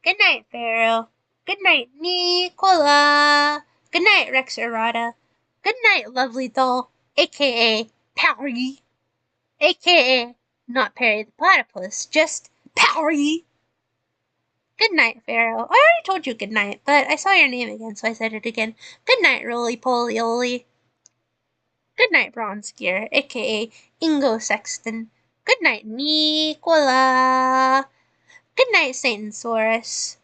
Good night, Pharaoh. Good night, Nicola. Good night, Rex Errata. Good night, Lovely Doll, aka Perry. AKA not Perry the Platypus, just Perry. Good night, Pharaoh. I already told you good night, but I saw your name again, so I said it again. Good night, Roly Poly Oly. Good night, Bronze Gear, aka Ingo Sexton. Good night, Nicola. Good night, Satansaurus.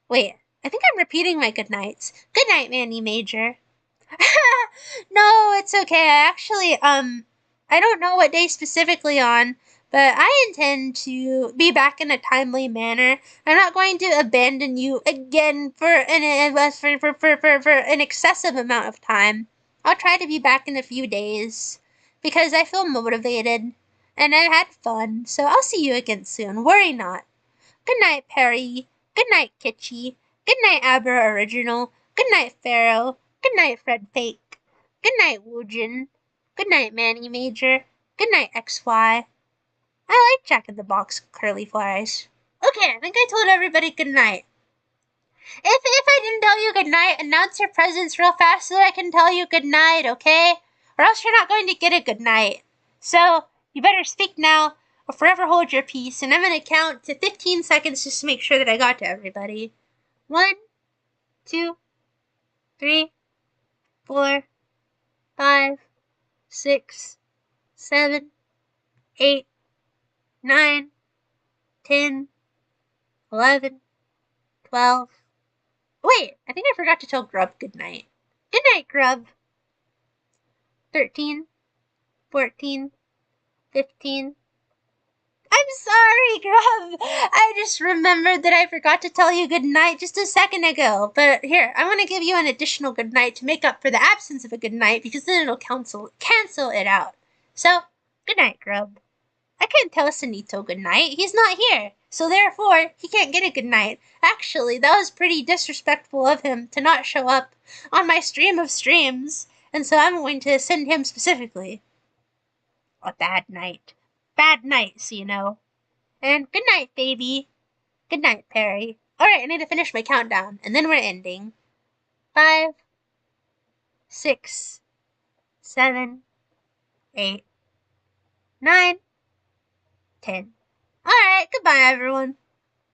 Wait, I think I'm repeating my good nights. Good night, Manny Major. No, it's okay. I don't know what day specifically on, but I intend to be back in a timely manner. I'm not going to abandon you again for an excessive amount of time. I'll try to be back in a few days because I feel motivated and I've had fun. So I'll see you again soon. Worry not. Good night, Perry. Good night, Kitschy. Good night, Abra Original. Good night, Pharaoh. Good night, Fred Fake. Good night, Woojin. Good night, Manny Major. Good night, XY. I like Jack in the Box curly flies. Okay, I think I told everybody good night. If I didn't tell you good night, announce your presence real fast so that I can tell you good night, okay? Or else you're not going to get a good night. So, you better speak now or forever hold your peace, and I'm going to count to 15 seconds just to make sure that I got to everybody. 1, 2, 3, 4, 5, 6, 7, 8, 9, 10, 11, 12. Wait, I think I forgot to tell Grub good night. Good night, Grub. 13, 14, 15. I'm sorry, Grub. I just remembered that I forgot to tell you good night just a second ago. But here, I'm going to give you an additional good night to make up for the absence of a good night because then it'll cancel it out. So, good night, Grub. I can't tell Sunito good night. He's not here. So therefore, he can't get a good night. Actually, that was pretty disrespectful of him to not show up on my stream of streams. And so I'm going to send him specifically a bad night. Bad nights, you know. And good night, baby. Good night, Perry. Alright, I need to finish my countdown, and then we're ending. 5, 6, 7, 8, 9, 10. Alright, goodbye everyone.